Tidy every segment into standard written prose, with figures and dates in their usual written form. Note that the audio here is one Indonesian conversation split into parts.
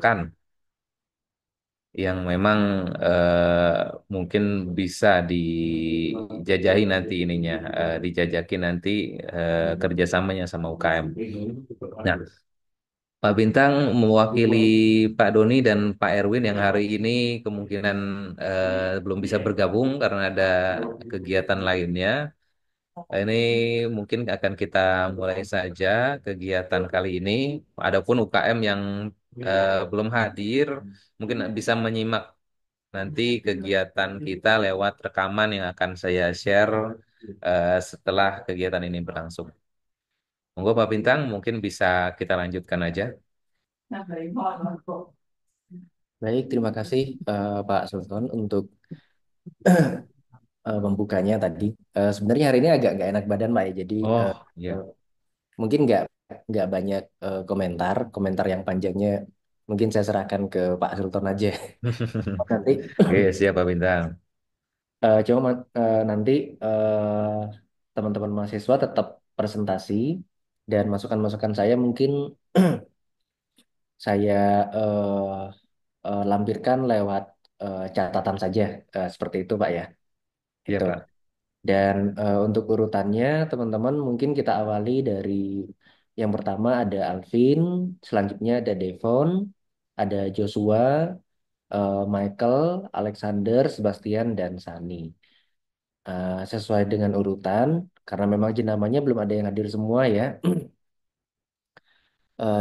makan yang memang mungkin bisa dijajahi nanti ininya, dijajaki nanti kerjasamanya sama UKM. Nah, Pak Bintang mewakili Pak Doni dan Pak Erwin yang hari ini kemungkinan belum bisa bergabung karena ada kegiatan lainnya. Ini mungkin akan kita mulai saja kegiatan kali ini. Adapun UKM yang belum hadir, mungkin bisa menyimak nanti kegiatan kita lewat rekaman yang akan saya share setelah kegiatan ini berlangsung. Monggo Pak Bintang, mungkin bisa kita lanjutkan aja. Baik, terima kasih Pak Sultan untuk pembukanya tadi. Sebenarnya hari ini agak nggak enak badan Pak ya, jadi Oh, eh, iya. mungkin nggak banyak komentar, komentar yang panjangnya mungkin saya serahkan ke Pak Sultan aja. Nanti Oke, siap Pak Bintang. nanti teman-teman mahasiswa tetap presentasi dan masukan-masukan saya mungkin saya lampirkan lewat catatan saja, seperti itu Pak ya. Iya Itu. Pak. Dan untuk urutannya, teman-teman mungkin kita awali dari yang pertama ada Alvin, selanjutnya ada Devon, ada Joshua, Michael, Alexander, Sebastian, dan Sani. Sesuai dengan urutan, karena memang jenamanya belum ada yang hadir semua ya.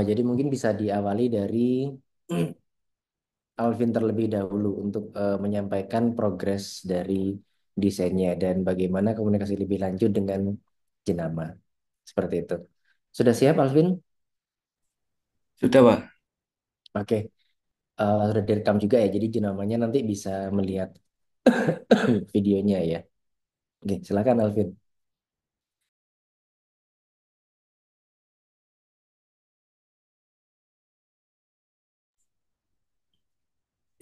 Jadi mungkin bisa diawali dari Alvin terlebih dahulu untuk menyampaikan progres dari desainnya dan bagaimana komunikasi lebih lanjut dengan jenama. Seperti itu. Sudah siap, Alvin? Sudah, Pak. Oke. Sudah direkam juga ya, jadi jenamanya nanti bisa melihat videonya ya. Oke, silakan Alvin.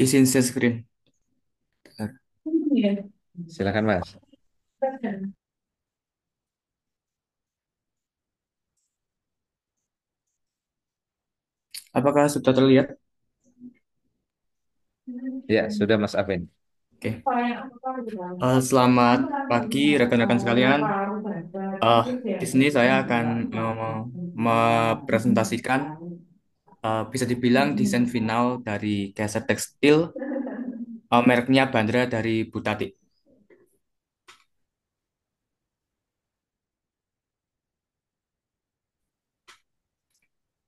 Izin share screen. Bentar. Silakan Mas. Apakah sudah terlihat? Ya, sudah Mas Afin. Oke. Selamat pagi, rekan-rekan sekalian. Eh, di sini saya akan mempresentasikan, bisa dibilang desain final dari keset tekstil, mereknya Bandra dari Butati.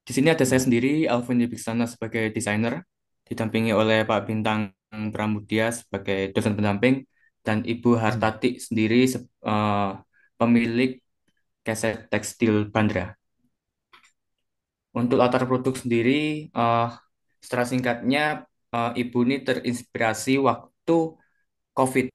Di sini ada saya sendiri, Alvin Wibiksana sebagai desainer, didampingi oleh Pak Bintang Pramudia sebagai dosen pendamping, dan Ibu Hartati sendiri pemilik keset tekstil Bandra. Untuk latar produk sendiri, eh, secara singkatnya, Ibu ini terinspirasi waktu COVID.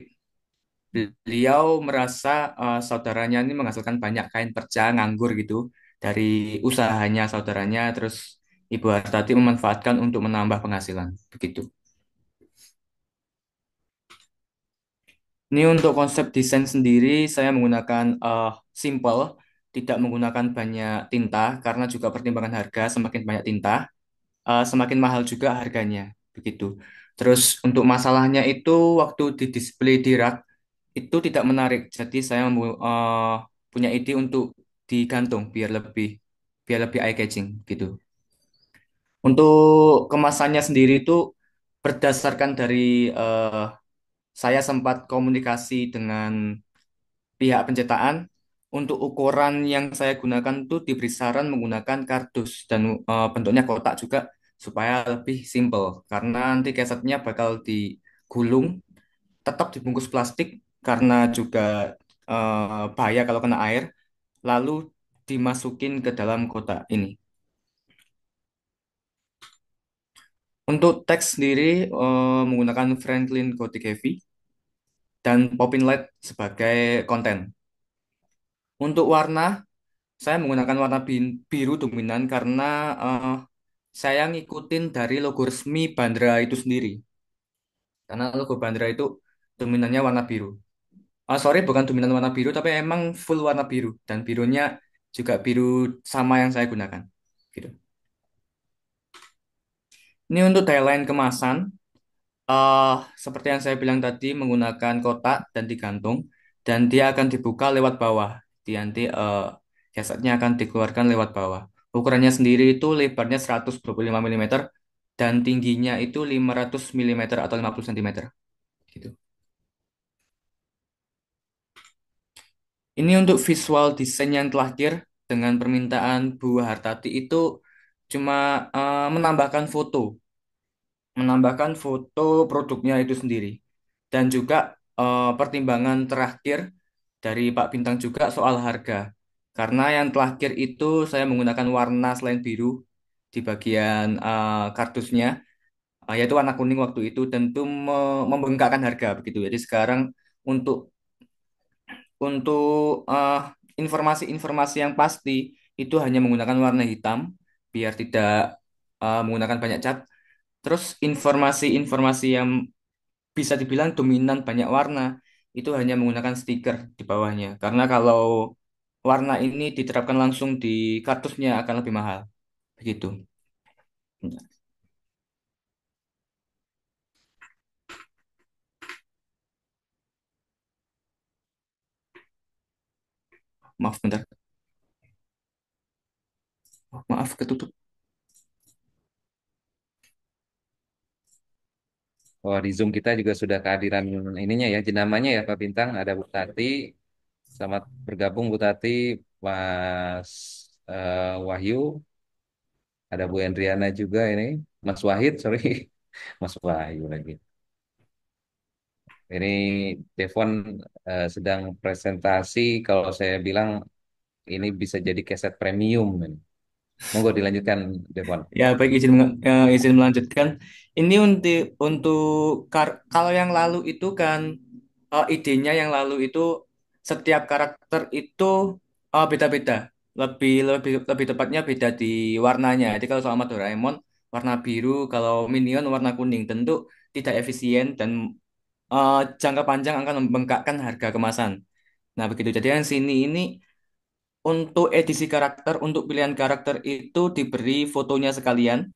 Beliau merasa saudaranya ini menghasilkan banyak kain perca nganggur gitu dari usahanya saudaranya, terus Ibu Hartati memanfaatkan untuk menambah penghasilan begitu. Ini untuk konsep desain sendiri saya menggunakan simple, tidak menggunakan banyak tinta karena juga pertimbangan harga, semakin banyak tinta semakin mahal juga harganya begitu. Terus untuk masalahnya itu waktu di display di rak itu tidak menarik. Jadi saya punya ide untuk digantung biar lebih eye catching gitu. Untuk kemasannya sendiri itu berdasarkan dari eh, saya sempat komunikasi dengan pihak pencetakan. Untuk ukuran yang saya gunakan tuh diberi saran menggunakan kardus dan bentuknya kotak juga supaya lebih simple karena nanti kesetnya bakal digulung tetap dibungkus plastik karena juga bahaya kalau kena air lalu dimasukin ke dalam kotak ini. Untuk teks sendiri menggunakan Franklin Gothic Heavy dan Poppin Light sebagai konten. Untuk warna saya menggunakan warna biru dominan karena eh, saya ngikutin dari logo resmi Bandra itu sendiri. Karena logo Bandra itu dominannya warna biru. Sorry, bukan dominan warna biru, tapi emang full warna biru. Dan birunya juga biru sama yang saya gunakan. Gitu. Ini untuk Thailand kemasan. eh Seperti yang saya bilang tadi, menggunakan kotak dan digantung, dan dia akan dibuka lewat bawah. Nanti kesetnya akan dikeluarkan lewat bawah. Ukurannya sendiri itu lebarnya 125 mm dan tingginya itu 500 mm atau 50 cm. Gitu. Ini untuk visual desain yang terakhir dengan permintaan Bu Hartati itu cuma menambahkan foto produknya itu sendiri. Dan juga pertimbangan terakhir dari Pak Bintang juga soal harga. Karena yang terakhir itu saya menggunakan warna selain biru di bagian kardusnya, yaitu warna kuning waktu itu tentu membengkakkan harga begitu. Jadi sekarang untuk untuk informasi-informasi yang pasti itu hanya menggunakan warna hitam biar tidak menggunakan banyak cat. Terus informasi-informasi yang bisa dibilang dominan banyak warna itu hanya menggunakan stiker di bawahnya. Karena kalau warna ini diterapkan langsung di kartusnya akan lebih mahal. Begitu. Maaf bentar. Oh, maaf ketutup. Oh, di Zoom kita juga sudah kehadiran ininya ya, jenamanya ya Pak Bintang. Ada Bu Tati. Selamat bergabung Bu Tati, Mas Wahyu. Ada Bu Endriana juga ini. Mas Wahid, sorry. Mas Wahyu lagi. Ini Devon sedang presentasi. Kalau saya bilang ini bisa jadi keset premium. Monggo dilanjutkan, Devon. Ya, baik izin melanjutkan. Ini untuk kalau yang lalu itu kan idenya yang lalu itu setiap karakter itu beda-beda. Lebih tepatnya beda di warnanya. Jadi kalau sama Doraemon warna biru, kalau Minion warna kuning, tentu tidak efisien dan jangka panjang akan membengkakkan harga kemasan. Nah, begitu. Jadi yang sini ini untuk edisi karakter, untuk pilihan karakter itu diberi fotonya sekalian.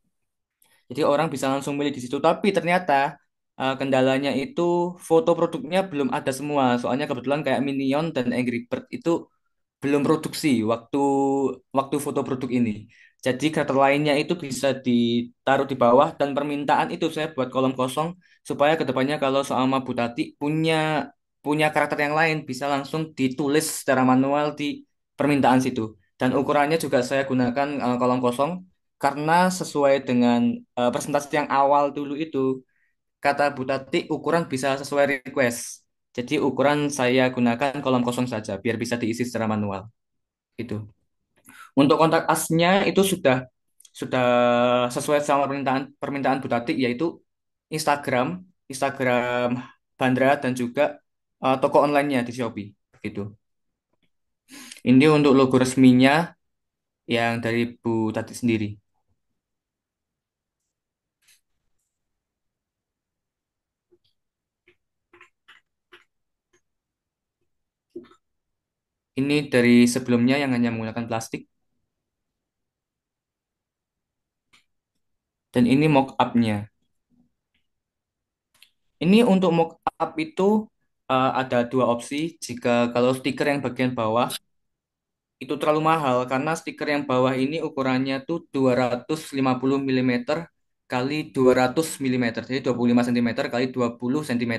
Jadi orang bisa langsung milih di situ. Tapi ternyata kendalanya itu foto produknya belum ada semua. Soalnya kebetulan kayak Minion dan Angry Bird itu belum produksi waktu waktu foto produk ini. Jadi karakter lainnya itu bisa ditaruh di bawah dan permintaan itu saya buat kolom kosong supaya kedepannya kalau sama Bu Tati punya punya karakter yang lain bisa langsung ditulis secara manual di permintaan situ. Dan ukurannya juga saya gunakan kolom kosong karena sesuai dengan presentasi yang awal dulu itu kata Bu Tati ukuran bisa sesuai request. Jadi ukuran saya gunakan kolom kosong saja biar bisa diisi secara manual. Itu. Untuk kontak asnya itu sudah sesuai sama permintaan permintaan Bu Tati yaitu Instagram, Instagram Bandra dan juga toko online-nya di Shopee. Begitu. Ini untuk logo resminya yang dari Bu Tati sendiri. Ini dari sebelumnya yang hanya menggunakan plastik dan ini mock up-nya. Ini untuk mock up itu ada dua opsi. Jika kalau stiker yang bagian bawah itu terlalu mahal karena stiker yang bawah ini ukurannya tuh 250 mm kali 200 mm. Jadi 25 cm kali 20 cm.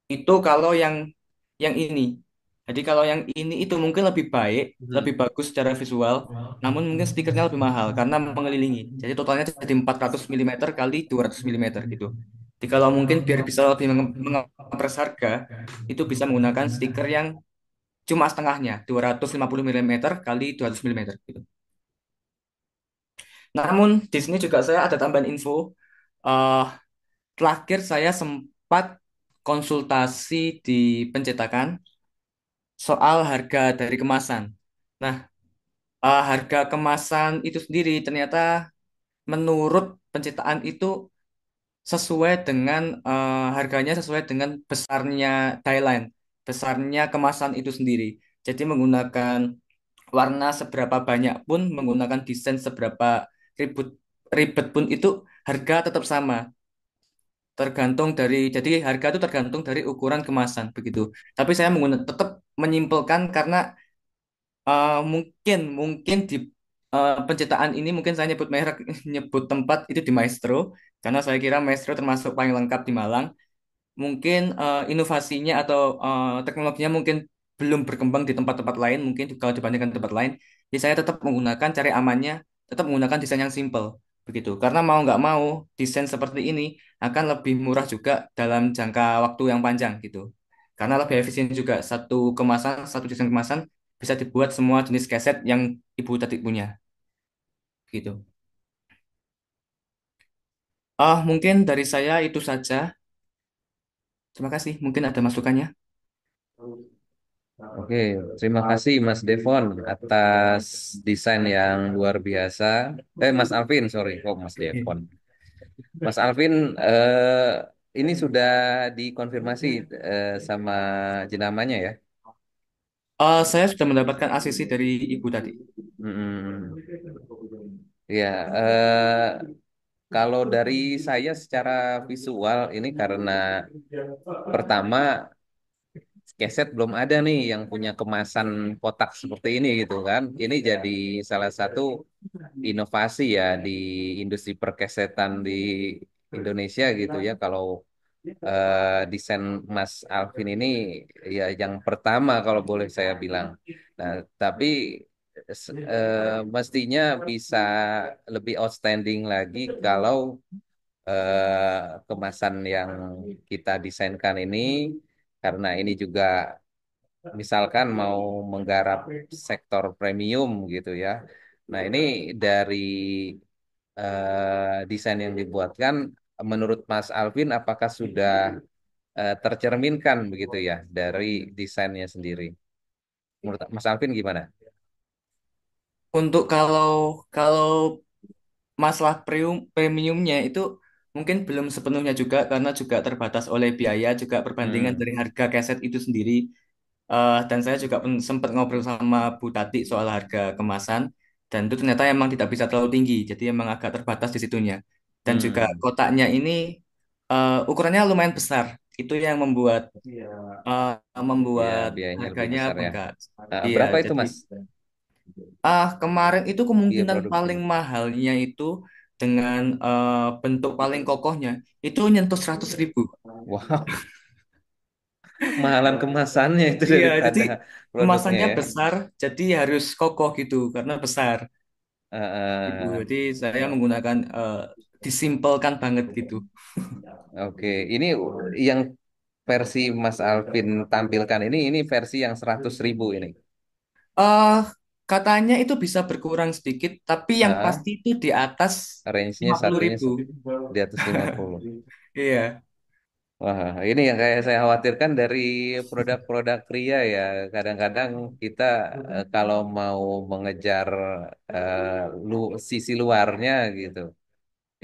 Itu kalau yang ini. Jadi kalau yang ini itu mungkin lebih baik, lebih bagus secara visual, namun mungkin stikernya lebih mahal karena mengelilingi. Jadi totalnya jadi 400 mm kali 200 mm gitu. Jadi kalau mungkin biar bisa lebih mengepres harga, itu bisa menggunakan stiker yang cuma setengahnya, 250 mm kali 200 mm gitu. Namun di sini juga saya ada tambahan info. Eh Terakhir saya sempat konsultasi di pencetakan soal harga dari kemasan. Nah, harga kemasan itu sendiri ternyata menurut pencetakan itu sesuai dengan harganya sesuai dengan besarnya Thailand, besarnya kemasan itu sendiri. Jadi menggunakan warna seberapa banyak pun, menggunakan desain seberapa ribet ribet pun itu harga tetap sama. Tergantung dari, jadi harga itu tergantung dari ukuran kemasan begitu. Tapi saya menggunakan tetap menyimpulkan karena mungkin mungkin di penciptaan ini mungkin saya nyebut merek nyebut tempat itu di Maestro karena saya kira Maestro termasuk paling lengkap di Malang. Mungkin inovasinya atau teknologinya mungkin belum berkembang di tempat-tempat lain, mungkin kalau dibandingkan tempat lain. Jadi saya tetap menggunakan cari amannya, tetap menggunakan desain yang simple begitu. Karena mau nggak mau desain seperti ini akan lebih murah juga dalam jangka waktu yang panjang gitu. Karena lebih efisien juga satu kemasan, satu desain kemasan bisa dibuat semua jenis keset yang ibu tadi punya gitu. Mungkin dari saya itu saja. Terima kasih. Mungkin ada masukannya. Oke, terima kasih Mas Devon atas desain yang luar biasa. Mas Alvin, sorry, kok Mas Devon. Mas Alvin, ini sudah dikonfirmasi sama jenamanya ya? Saya sudah mendapatkan ACC dari ibu tadi. Hmm, ya, kalau dari saya secara visual ini karena pertama keset belum ada nih yang punya kemasan kotak seperti ini gitu kan. Ini jadi salah satu inovasi ya di industri perkesetan di Indonesia gitu ya. Kalau desain Mas Alvin ini ya yang pertama kalau boleh saya bilang. Nah, tapi mestinya bisa lebih outstanding lagi kalau kemasan yang kita desainkan ini karena ini juga misalkan mau menggarap sektor premium gitu ya. Nah, ini dari desain yang dibuatkan menurut Mas Alvin apakah sudah tercerminkan begitu ya dari desainnya sendiri? Menurut Mas Alvin gimana? Untuk kalau kalau masalah premiumnya itu mungkin belum sepenuhnya juga karena juga terbatas oleh biaya juga perbandingan Hmm, dari harga keset itu sendiri. Dan saya juga sempat ngobrol sama Bu Tati soal harga kemasan dan itu ternyata emang tidak bisa terlalu tinggi jadi emang agak terbatas di situnya. Dan juga hmm, kotaknya ini ukurannya lumayan besar. Itu yang membuat uh, ya membuat biayanya lebih harganya besar ya. bengkak. Iya, Berapa itu jadi Mas? kemarin itu Iya kemungkinan paling produksinya. mahalnya itu dengan bentuk paling kokohnya itu nyentuh 100.000. Wow, mahalan kemasannya itu Iya, jadi daripada produknya kemasannya ya. besar, jadi harus kokoh gitu karena besar. Eh, Gitu. Jadi eh, saya menggunakan disimpelkan banget gitu. oke, ini yang versi Mas Alvin tampilkan ini versi yang 100.000 ini. eh Katanya itu bisa berkurang sedikit, tapi yang Ah, pasti itu di atas range-nya lima saat puluh ini ribu. di atas 50. Iya. Wah, ini yang kayak saya khawatirkan dari produk-produk pria ya. Kadang-kadang kita kalau mau mengejar eh, sisi luarnya gitu,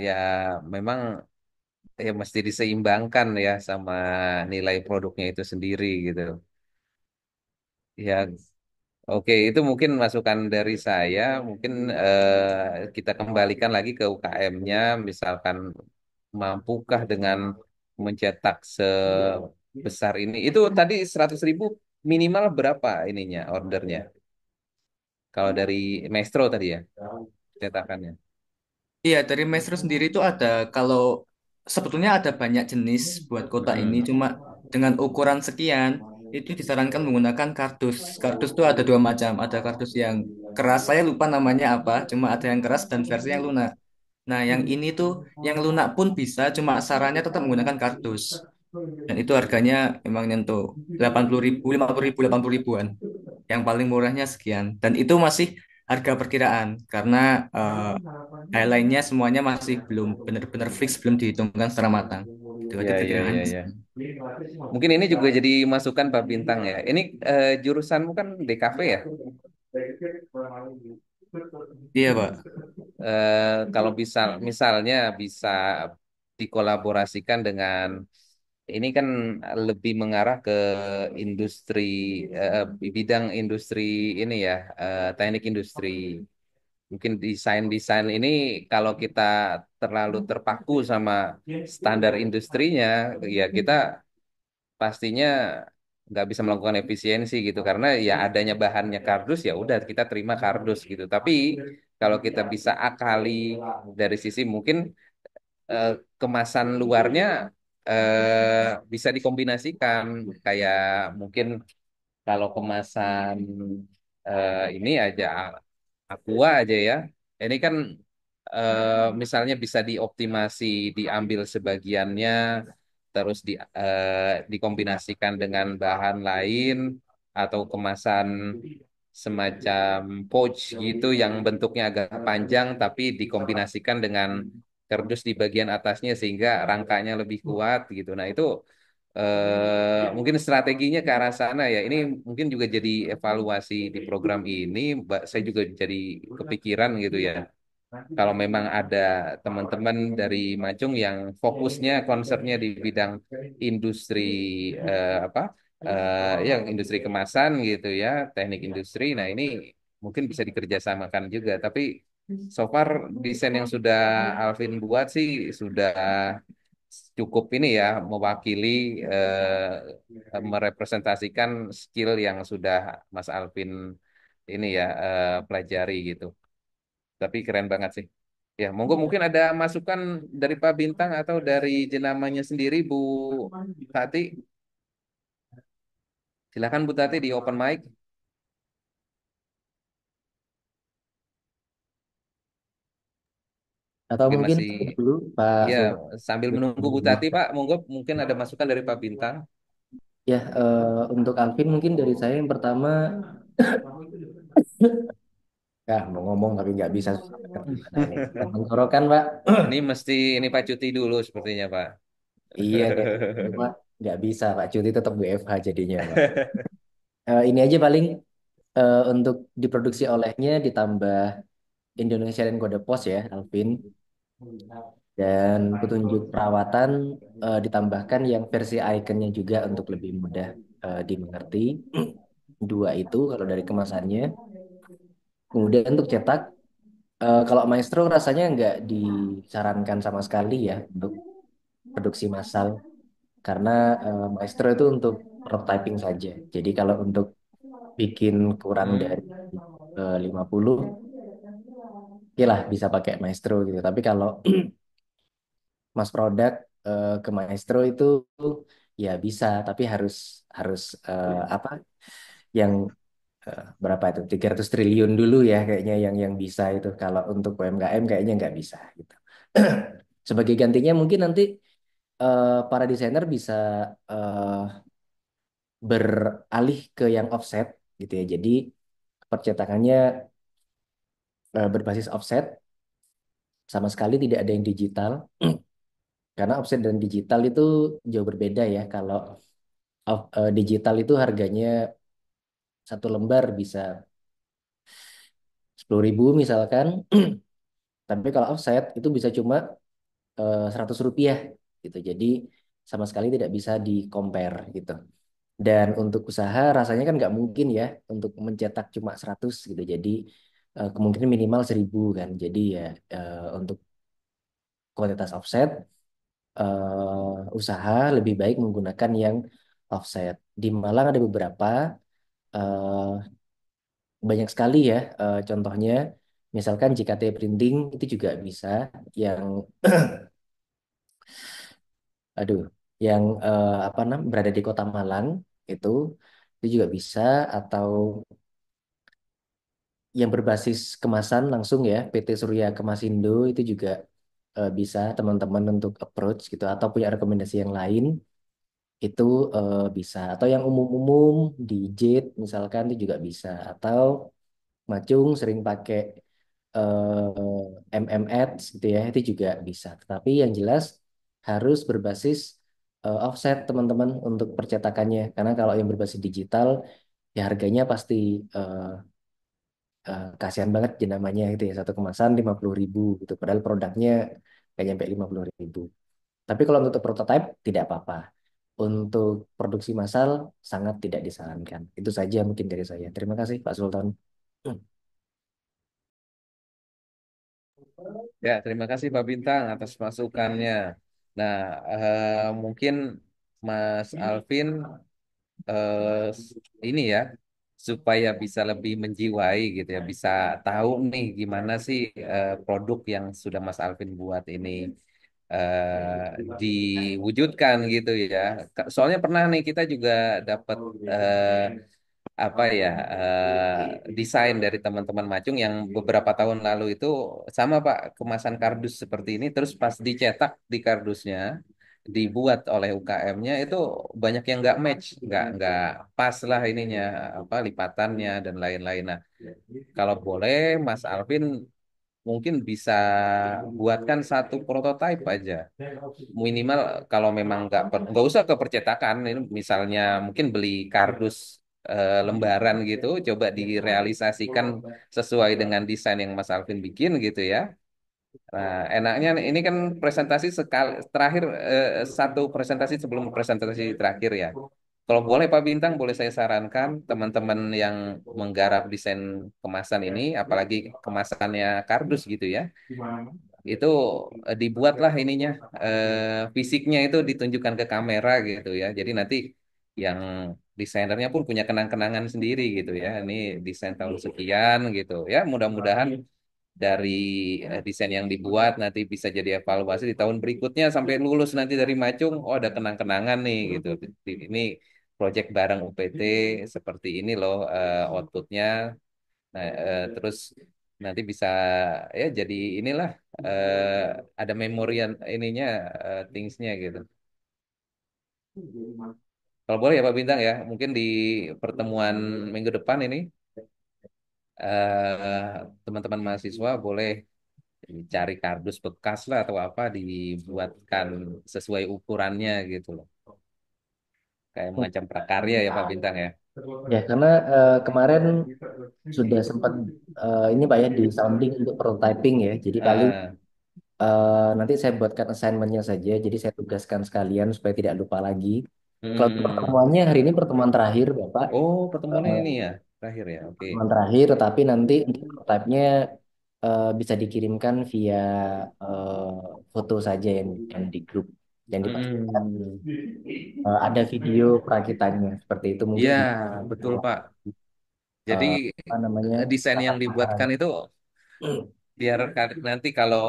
ya memang ya mesti diseimbangkan ya sama nilai produknya itu sendiri gitu. Ya, oke, itu mungkin masukan dari saya. Mungkin kita kembalikan lagi ke UKM-nya, misalkan mampukah dengan mencetak sebesar ini? Itu tadi 100.000 minimal berapa ininya ordernya? Kalau dari Maestro tadi ya, cetakannya. Iya, dari Maestro sendiri itu ada kalau sebetulnya ada banyak jenis buat kotak ini, Mm-mm. cuma dengan ukuran sekian itu disarankan menggunakan kardus. Kardus itu ada dua macam, ada kardus yang keras, saya lupa namanya apa, cuma ada yang keras dan versi yang lunak. Nah, yang ini tuh yang lunak pun bisa, cuma sarannya tetap menggunakan kardus. Dan itu harganya emang nyentuh 80.000, 50.000, 80 ribuan. Yang paling murahnya sekian. Dan itu masih harga perkiraan karena highline-nya semuanya masih belum benar-benar fix, belum dihitungkan secara matang. Itu Ya, aja ya, perkiraan. ya, ya. Mungkin ini juga jadi masukan Pak Bintang ya. Ini jurusanmu kan DKV ya? Iya, Pak. Kalau bisa misalnya bisa dikolaborasikan dengan ini kan lebih mengarah ke industri bidang industri ini ya teknik industri. mungkin desain-desain ini kalau kita terlalu terpaku sama standar industrinya, ya kita pastinya nggak bisa melakukan efisiensi gitu karena ya adanya bahannya kardus ya udah kita terima kardus gitu. Tapi kalau kita bisa akali dari sisi mungkin eh, kemasan luarnya bisa dikombinasikan kayak mungkin kalau kemasan ini aja aqua aja ya. Ini kan misalnya bisa dioptimasi, diambil sebagiannya, terus dikombinasikan dengan bahan lain atau kemasan semacam pouch gitu yang bentuknya agak panjang tapi dikombinasikan dengan kardus di bagian atasnya sehingga rangkanya lebih kuat gitu. Nah, itu mungkin strateginya ke arah sana ya. Ini mungkin juga jadi evaluasi di program ini. Saya juga jadi kepikiran gitu ya. Kalau memang ada teman-teman dari Macung yang fokusnya concernnya di bidang industri apa ya industri kemasan gitu ya, teknik industri. Nah, ini mungkin bisa dikerjasamakan juga. Tapi so far desain yang sudah Alvin buat sih sudah cukup ini ya mewakili merepresentasikan skill yang sudah Mas Alvin ini ya pelajari gitu. Tapi keren banget sih. Ya, monggo mungkin ada masukan dari Pak Bintang atau dari jenamanya sendiri Bu Tati. Silakan Bu Tati di open mic. Atau Mungkin mungkin masih dulu Pak ya Sultan. sambil menunggu Bu Tati Pak, monggo mungkin ada masukan dari Pak Bintang. Ya, untuk Alvin mungkin dari saya yang pertama, ya mau ngomong tapi nggak bisa susah banget gimana ini. Tenggorokan, Pak. Ini mesti ini Pak cuti dulu sepertinya Pak. Iya, kayak gitu, Pak. Nggak bisa, Pak. Cuti tetap WFH jadinya, Pak. Ini aja paling untuk diproduksi olehnya ditambah Indonesia dan Kode Pos ya, Alvin. Dan petunjuk perawatan ditambahkan yang versi iconnya juga untuk lebih mudah dimengerti. Dua itu kalau dari kemasannya. Kemudian untuk cetak, kalau Maestro rasanya nggak disarankan sama sekali ya untuk produksi massal. Karena Maestro itu untuk prototyping saja. Jadi kalau untuk bikin kurang dari Hmm. 50, ya lah bisa pakai Maestro gitu. Tapi kalau mass product ke Maestro itu ya bisa, tapi harus harus apa yang berapa itu 300 triliun dulu ya kayaknya yang bisa itu. Kalau untuk UMKM kayaknya nggak bisa gitu. Sebagai gantinya mungkin nanti para desainer bisa eh, beralih ke yang offset gitu ya. Jadi percetakannya berbasis offset, sama sekali tidak ada yang digital. Karena offset dan digital itu jauh berbeda ya. Kalau digital itu harganya satu lembar bisa 10.000 misalkan. Tapi kalau offset itu bisa cuma 100 rupiah gitu. Jadi sama sekali tidak bisa di compare gitu. Dan untuk usaha rasanya kan nggak mungkin ya untuk mencetak cuma 100 gitu. Jadi kemungkinan minimal 1.000 kan. Jadi ya untuk kuantitas offset usaha lebih baik menggunakan yang offset. Di Malang ada beberapa eh, banyak sekali ya contohnya. Misalkan JKT Printing itu juga bisa yang aduh yang apa berada di Kota Malang itu itu juga bisa atau yang berbasis kemasan langsung ya PT Surya Kemasindo itu juga bisa teman-teman untuk approach gitu atau punya rekomendasi yang lain itu bisa atau yang umum-umum di JIT misalkan itu juga bisa atau Macung sering pakai MMAds gitu ya itu juga bisa tetapi yang jelas harus berbasis offset teman-teman untuk percetakannya karena kalau yang berbasis digital ya harganya pasti eh, kasihan banget namanya itu ya satu kemasan 50.000 gitu padahal produknya kayak nyampe 50.000 tapi kalau untuk prototype tidak apa-apa untuk produksi massal sangat tidak disarankan itu saja mungkin dari saya terima kasih Pak Sultan. Ya, terima kasih Pak Bintang atas masukannya. Nah, mungkin Mas Alvin ini ya supaya bisa lebih menjiwai gitu ya, bisa tahu nih gimana sih produk yang sudah Mas Alvin buat ini diwujudkan gitu ya. Soalnya pernah nih kita juga dapat apa ya desain dari teman-teman Macung yang beberapa tahun lalu itu sama Pak, kemasan kardus seperti ini, terus pas dicetak di kardusnya dibuat oleh UKM-nya itu banyak yang nggak match, nggak pas lah ininya apa lipatannya dan lain-lain. Nah, kalau boleh Mas Alvin mungkin bisa buatkan satu prototipe aja minimal, kalau memang nggak usah ke percetakan ini, misalnya mungkin beli kardus lembaran gitu, coba direalisasikan sesuai dengan desain yang Mas Alvin bikin gitu ya. Nah, enaknya ini kan presentasi sekali terakhir, satu presentasi sebelum presentasi terakhir ya. Kalau boleh Pak Bintang, boleh saya sarankan teman-teman yang menggarap desain kemasan ini, apalagi kemasannya kardus gitu ya, itu dibuatlah ininya, fisiknya itu ditunjukkan ke kamera gitu ya. Jadi nanti yang desainernya pun punya kenang-kenangan sendiri gitu ya. Ini desain tahun sekian gitu ya. Mudah-mudahan dari desain yang dibuat nanti bisa jadi evaluasi di tahun berikutnya sampai lulus nanti dari Macung. Oh, ada kenang-kenangan nih gitu. Ini project bareng UPT seperti ini loh outputnya. Nah, terus nanti bisa ya jadi inilah, ada memorian ininya, thingsnya gitu. Kalau boleh ya Pak Bintang ya, mungkin di pertemuan minggu depan ini teman-teman mahasiswa boleh cari kardus bekas lah atau apa dibuatkan sesuai ukurannya gitu loh. Kayak macam prakarya ya Pak Bintang ya. Ya, karena kemarin sudah sempat ini Pak ya di sounding untuk prototyping ya. Jadi paling Ah, nanti saya buatkan assignment-nya saja. Jadi saya tugaskan sekalian supaya tidak lupa lagi. Kalau hmm. pertemuannya hari ini pertemuan terakhir Bapak. Oh, pertemuannya Eh, ini ya terakhir ya. Oke. Pertemuan terakhir, tetapi nanti untuk prototype-nya bisa dikirimkan via eh, foto saja yang di grup. Yang dipastikan Hmm. ada video perakitannya. Seperti itu mungkin Iya, di betul Pak. Jadi apa namanya desain yang saran. dibuatkan itu biar nanti kalau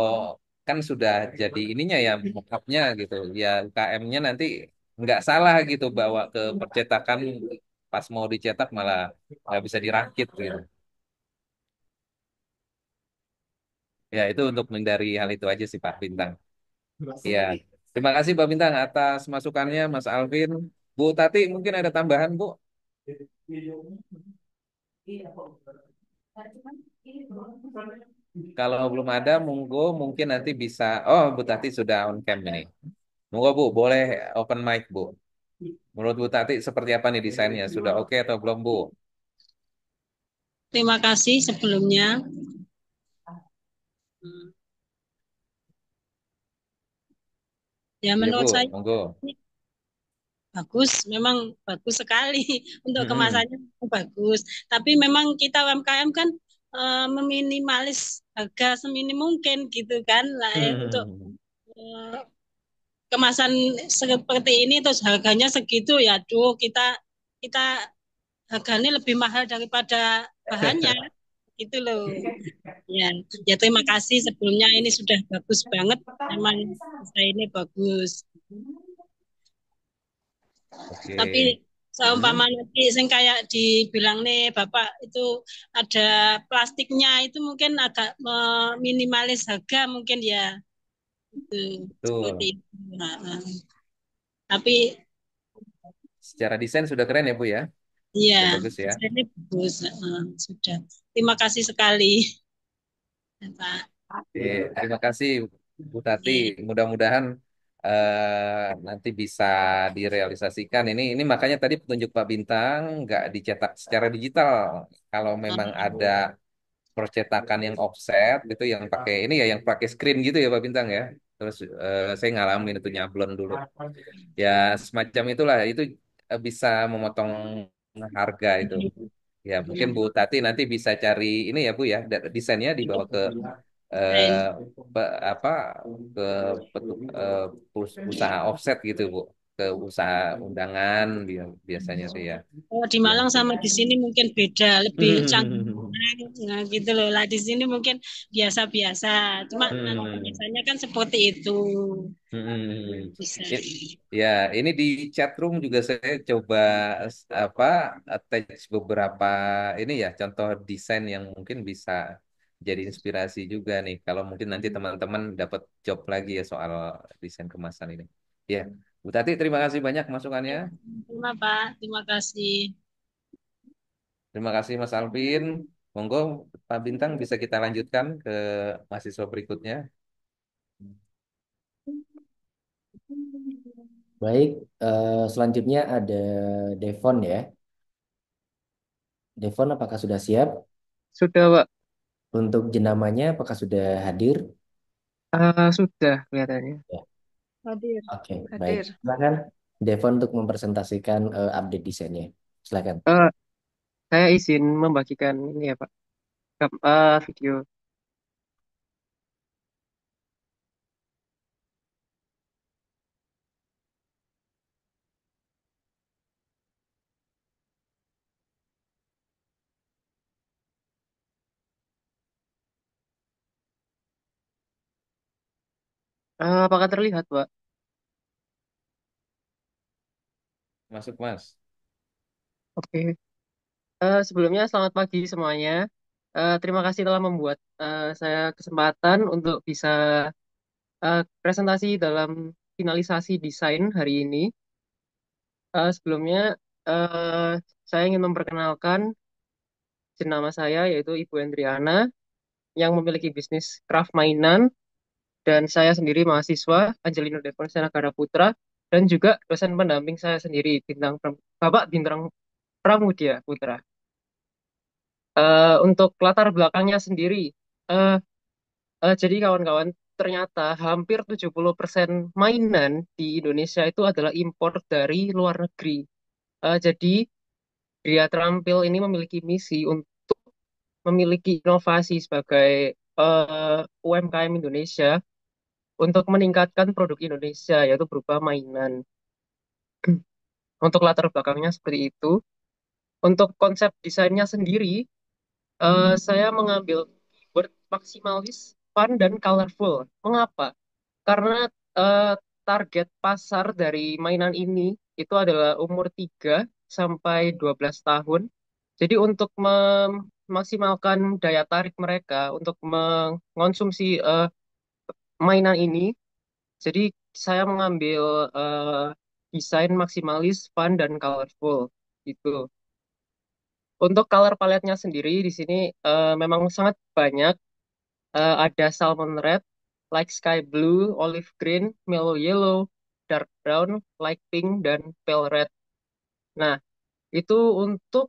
kan sudah jadi ininya ya mockupnya gitu, ya UKM-nya nanti nggak salah gitu bawa ke percetakan pas mau dicetak malah nggak bisa dirakit gitu. Ya itu untuk menghindari hal itu aja sih Pak Bintang. Ya, terima kasih Pak Bintang atas masukannya Mas Alvin. Bu Tati mungkin ada tambahan Bu? Kalau belum ada, monggo mungkin nanti bisa. Oh, Bu Tati sudah on cam ini. Monggo Bu, boleh open mic Bu. Menurut Bu Tati seperti apa nih desainnya? Sudah oke atau belum Bu? Terima kasih sebelumnya. Ya Iya Bu, menurut saya monggo. ini bagus, memang bagus sekali untuk Mm-mm. kemasannya bagus. Tapi memang kita UMKM kan meminimalis harga seminim mungkin gitu kan lah untuk eh, kemasan seperti ini terus harganya segitu ya, aduh kita kita harganya lebih mahal daripada bahannya gitu loh. Ya, ya terima kasih sebelumnya ini sudah bagus banget. Memang saya ini bagus. Tapi Oke. seumpama Mm-mm. nanti sing kayak dibilang nih Bapak itu ada plastiknya itu mungkin agak meminimalis harga mungkin ya itu seperti Betul. itu. Nah, tapi Secara desain sudah keren ya Bu ya? iya Sudah bagus ya. ini bagus. Sudah. Terima kasih sekali Pak. Oke, terima kasih Bu Tati. Oke. Mudah-mudahan nanti bisa direalisasikan. Ini makanya tadi petunjuk Pak Bintang nggak dicetak secara digital. Kalau memang ada percetakan yang offset itu yang pakai ini ya, yang pakai screen gitu ya Pak Bintang ya. Terus saya ngalamin itu nyablon dulu. Ya semacam itulah. Itu bisa memotong harga itu. Ya mungkin Bu Tati nanti bisa cari ini ya Bu ya, desainnya dibawa ke eh, desain. apa ke usaha offset gitu Bu, ke usaha undangan biasanya tuh ya. Oh, di Yang Malang sama di sini mungkin beda, lebih canggih. Nah, gitu loh lah. Di sini mungkin biasa-biasa. Cuma Hmm. biasanya kan seperti itu. Hmm. Bisa. It- Ya, ini di chat room juga saya coba apa attach beberapa ini ya contoh desain yang mungkin bisa jadi inspirasi juga nih. Kalau mungkin nanti teman-teman dapat job lagi ya soal desain kemasan ini. Ya, Bu Tati terima kasih banyak masukannya. Terima Pak, terima kasih. Terima kasih Mas Alvin. Monggo Pak Bintang bisa kita lanjutkan ke mahasiswa berikutnya. Baik, selanjutnya ada Devon ya. Devon, apakah sudah siap? Sudah, Pak. Untuk jenamanya, apakah sudah hadir? Sudah kelihatannya. Ya. Hadir. Oke, baik. Hadir. Silakan Devon untuk mempresentasikan update desainnya. Silakan. Eh, saya izin membagikan ini ya, Pak. Video. Apakah terlihat, Pak? Masuk Mas. Oke. Sebelumnya selamat pagi semuanya. Terima kasih telah membuat saya kesempatan untuk bisa presentasi dalam finalisasi desain hari ini. Sebelumnya eh, saya ingin memperkenalkan jenama saya yaitu Ibu Endriana yang memiliki bisnis craft mainan dan saya sendiri mahasiswa Angelino Devon Senagara Putra dan juga dosen pendamping saya sendiri Bapak Bintang Pramudia Putra. Untuk latar belakangnya sendiri, eh, jadi kawan-kawan ternyata hampir 70% mainan di Indonesia itu adalah impor dari luar negeri. Jadi Gria Terampil ini memiliki misi untuk memiliki inovasi sebagai UMKM Indonesia untuk meningkatkan produk Indonesia yaitu berupa mainan. Untuk latar belakangnya seperti itu. Untuk konsep desainnya sendiri, saya mengambil keyword maksimalis, fun, dan colorful. Mengapa? Karena eh, target pasar dari mainan ini itu adalah umur 3 sampai 12 tahun. Jadi untuk memaksimalkan daya tarik mereka untuk mengonsumsi mainan ini, jadi saya mengambil eh, desain maksimalis, fun, dan colorful gitu. Untuk color paletnya sendiri di sini memang sangat banyak. Ada salmon red, light sky blue, olive green, mellow yellow, dark brown, light pink, dan pale red. Nah, itu untuk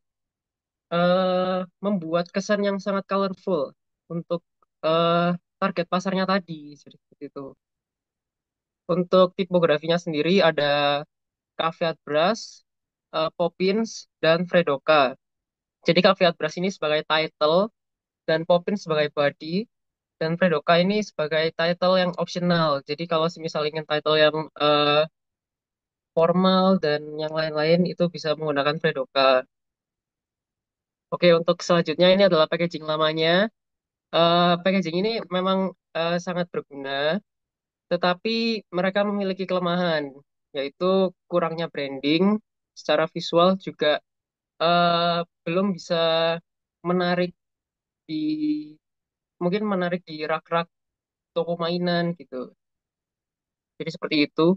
membuat kesan yang sangat colorful untuk eh, target pasarnya tadi seperti itu. Untuk tipografinya sendiri ada Caveat Brass, Poppins, dan Fredoka. Jadi Caveat Brass ini sebagai title dan Poppins sebagai body dan Fredoka ini sebagai title yang optional. Jadi kalau semisal ingin title yang formal dan yang lain-lain itu bisa menggunakan Fredoka. Oke, untuk selanjutnya ini adalah packaging lamanya. Packaging ini memang sangat berguna, tetapi mereka memiliki kelemahan, yaitu kurangnya branding, secara visual juga eh, belum bisa menarik di mungkin menarik di rak-rak toko mainan gitu. Jadi seperti itu.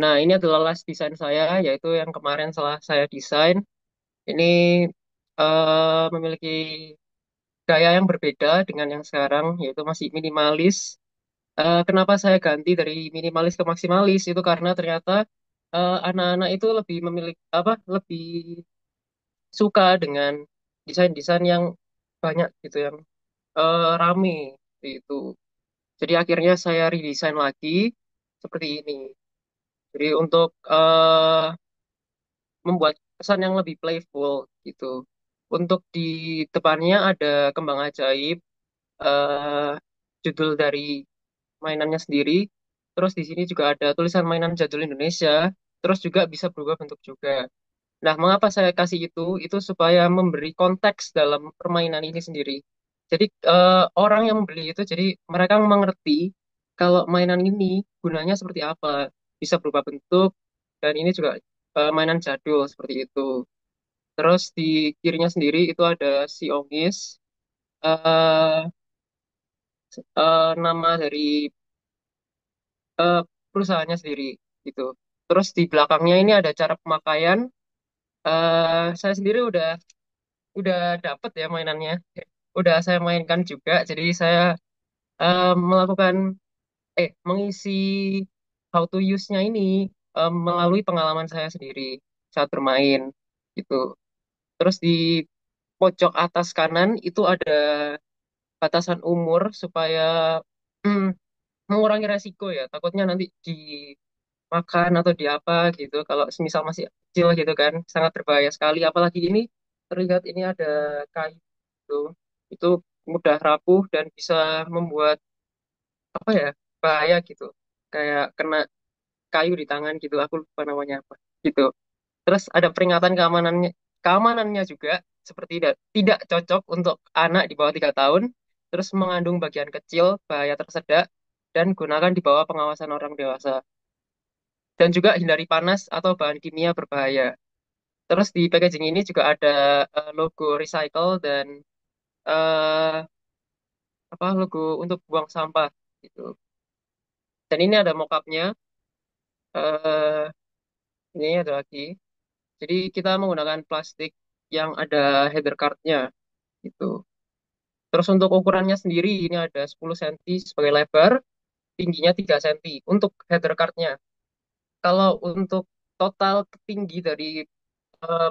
Nah, ini adalah last desain saya, yaitu yang kemarin setelah saya desain. Ini memiliki gaya yang berbeda dengan yang sekarang, yaitu masih minimalis. Kenapa saya ganti dari minimalis ke maksimalis? Itu karena ternyata anak-anak itu lebih memiliki apa? Lebih suka dengan desain-desain yang banyak gitu, yang rame itu. Jadi akhirnya saya redesign lagi seperti ini. Jadi untuk membuat kesan yang lebih playful gitu. Untuk di depannya ada kembang ajaib. judul dari mainannya sendiri. Terus di sini juga ada tulisan mainan jadul Indonesia. Terus juga bisa berubah bentuk juga. Nah, mengapa saya kasih itu? Itu supaya memberi konteks dalam permainan ini sendiri. Jadi orang yang membeli itu, jadi mereka mengerti kalau mainan ini gunanya seperti apa, bisa berubah bentuk, dan ini juga mainan jadul seperti itu. Terus di kirinya sendiri itu ada si Ongis, eh nama dari eh, perusahaannya sendiri gitu. Terus di belakangnya ini ada cara pemakaian. Saya sendiri udah dapet ya mainannya, udah saya mainkan juga. Jadi saya melakukan mengisi how to use-nya ini melalui pengalaman saya sendiri saat bermain gitu. Terus di pojok atas kanan itu ada batasan umur supaya mm, mengurangi resiko ya. Takutnya nanti dimakan atau di apa gitu. Kalau semisal masih kecil gitu kan, sangat berbahaya sekali. Apalagi ini terlihat ini ada kayu gitu. Itu mudah rapuh dan bisa membuat apa ya bahaya gitu. Kayak kena kayu di tangan gitu. Aku lupa namanya apa gitu. Terus ada peringatan keamanannya juga seperti tidak cocok untuk anak di bawah 3 tahun. Terus mengandung bagian kecil, bahaya tersedak, dan gunakan di bawah pengawasan orang dewasa. Dan juga hindari panas atau bahan kimia berbahaya. Terus di packaging ini juga ada logo recycle dan eh, apa logo untuk buang sampah gitu. Dan ini ada mockupnya. eh ini ada lagi. Jadi kita menggunakan plastik yang ada header cardnya gitu. Terus untuk ukurannya sendiri ini ada 10 cm sebagai lebar, tingginya 3 cm untuk header cardnya. Kalau untuk total tinggi dari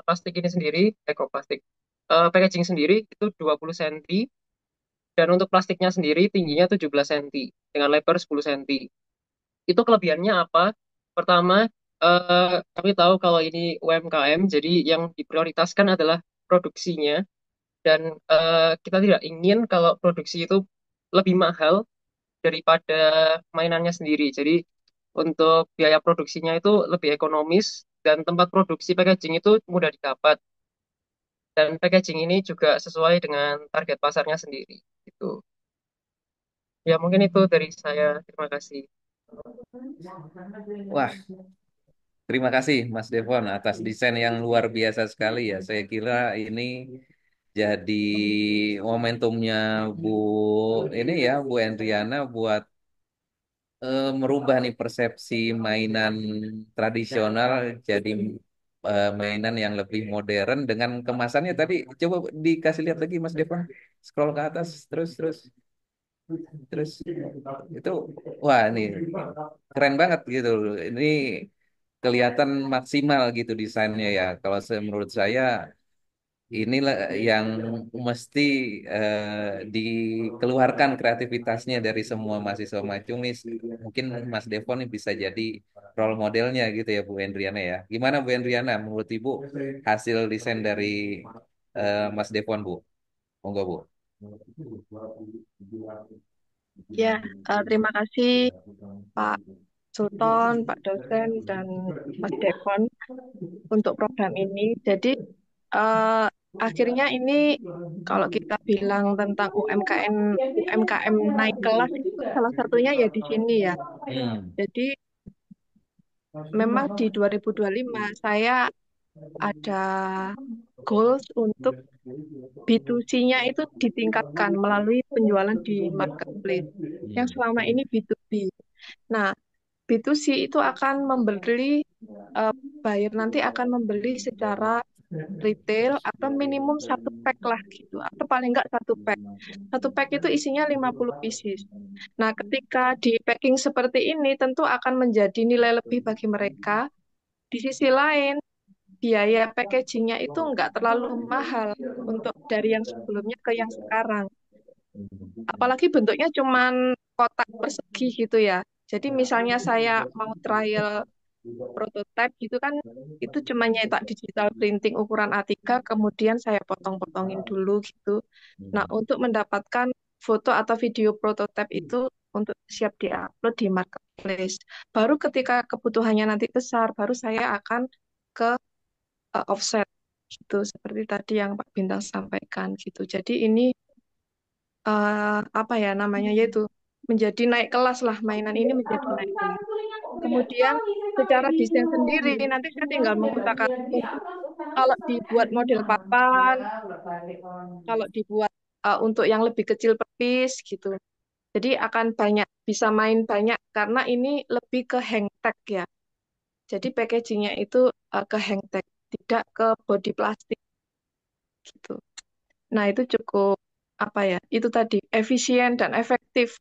plastik ini sendiri, plastik, packaging sendiri itu 20 cm dan untuk plastiknya sendiri tingginya 17 cm dengan lebar 10 cm. Itu kelebihannya apa? Pertama, kami tahu kalau ini UMKM, jadi yang diprioritaskan adalah produksinya dan kita tidak ingin kalau produksi itu lebih mahal daripada mainannya sendiri. Jadi untuk biaya produksinya itu lebih ekonomis dan tempat produksi packaging itu mudah didapat. Dan packaging ini juga sesuai dengan target pasarnya sendiri. Gitu. Ya mungkin itu dari saya. Terima kasih. Wah, terima kasih Mas Devon atas desain yang luar biasa sekali ya. Saya kira ini jadi momentumnya Bu ini ya Bu Endriana buat merubah nih persepsi mainan tradisional jadi mainan yang lebih modern dengan kemasannya tadi. Coba dikasih lihat lagi Mas Devon. Scroll ke atas terus terus terus itu wah ini keren banget gitu. Ini kelihatan maksimal gitu desainnya ya. Kalau menurut saya inilah yang mesti dikeluarkan kreativitasnya dari semua mahasiswa Macumis. Mungkin Mas Devon ini bisa jadi role modelnya gitu ya Bu Endriana ya. Gimana Bu Endriana menurut Ibu hasil desain dari Mas Devon Bu? Monggo Bu. Ya, terima kasih Pak Sultan, Pak dosen, dan Mas Devon untuk program ini. Jadi eh, akhirnya ini kalau kita bilang tentang UMKM naik kelas itu salah satunya ya di sini ya. Hmm. Jadi memang di 2025 saya ada goals untuk B2C-nya itu ditingkatkan melalui penjualan di marketplace yang selama ini B2B. Nah, B2C itu akan membeli eh, buyer nanti akan membeli secara retail atau minimum satu pack lah gitu atau paling enggak satu pack itu isinya 50 pieces. Nah, ketika di packing seperti ini tentu akan menjadi nilai lebih bagi mereka. Di sisi lain biaya packagingnya itu enggak terlalu mahal untuk dari yang sebelumnya ke yang sekarang, apalagi bentuknya cuman kotak persegi gitu ya. Jadi misalnya saya mau trial prototype gitu kan, itu cuma nyetak digital printing ukuran A3 kemudian saya potong-potongin dulu gitu. Nah, untuk mendapatkan foto atau video prototipe itu untuk siap diupload di marketplace. Baru ketika kebutuhannya nanti besar, baru saya akan ke offset gitu, seperti tadi yang Pak Bintang sampaikan gitu. Jadi ini apa ya namanya, yaitu menjadi naik kelas lah, mainan ini menjadi naik kelas. Kemudian secara desain sendiri nanti saya tinggal mengusahakan untuk kalau dibuat model papan, kalau dibuat untuk yang lebih kecil pepis gitu. Jadi akan banyak, bisa main banyak karena ini lebih ke hang tag ya. Jadi packagingnya itu ke hang tag, tidak ke body plastik gitu. Nah, itu cukup apa ya? Itu tadi efisien dan efektif.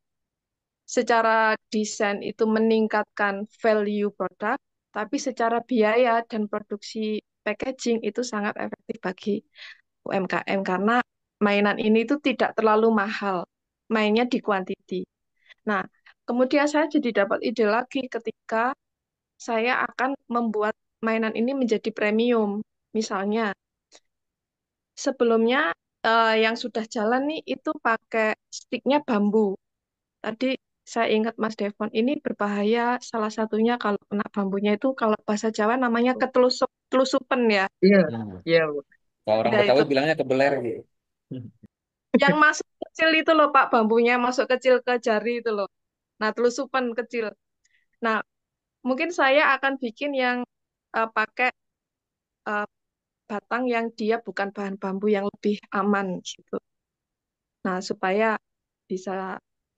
Secara desain itu meningkatkan value produk, tapi secara biaya dan produksi packaging itu sangat efektif bagi UMKM karena mainan ini itu tidak terlalu mahal. Mainnya di quantity. Nah, kemudian saya jadi dapat ide lagi ketika saya akan membuat mainan ini menjadi premium. Misalnya, sebelumnya yang sudah jalan nih itu pakai sticknya bambu. Tadi saya ingat Mas Devon ini berbahaya. Salah satunya kalau kena bambunya itu kalau bahasa Jawa namanya ketelusup, telusupen ya. Iya, Hmm. iya, Bu. Kalau orang Nah Betawi itu bilangnya kebeler gitu. yang masuk kecil itu loh Pak, bambunya masuk kecil ke jari itu loh. Nah telusupan kecil. Nah mungkin saya akan bikin yang pakai eh, batang yang dia bukan bahan bambu yang lebih aman gitu. Nah supaya bisa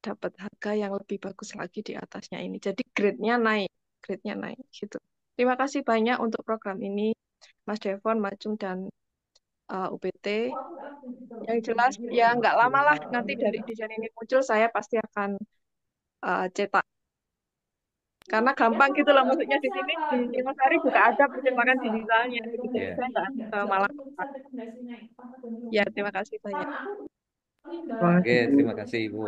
dapat harga yang lebih bagus lagi di atasnya ini. Jadi grade-nya naik gitu. Terima kasih banyak untuk program ini, Mas Devon, Majung, dan UPT. Yang jelas ya nggak lama lah nanti dari desain ini muncul, saya pasti akan cetak. Karena gampang gitu loh, maksudnya di sini di Singosari juga ada percetakan digitalnya gitu. Jadi Ya. saya nggak malah. Ya, terima kasih banyak. Wah, Oke, terima kasih Ibu.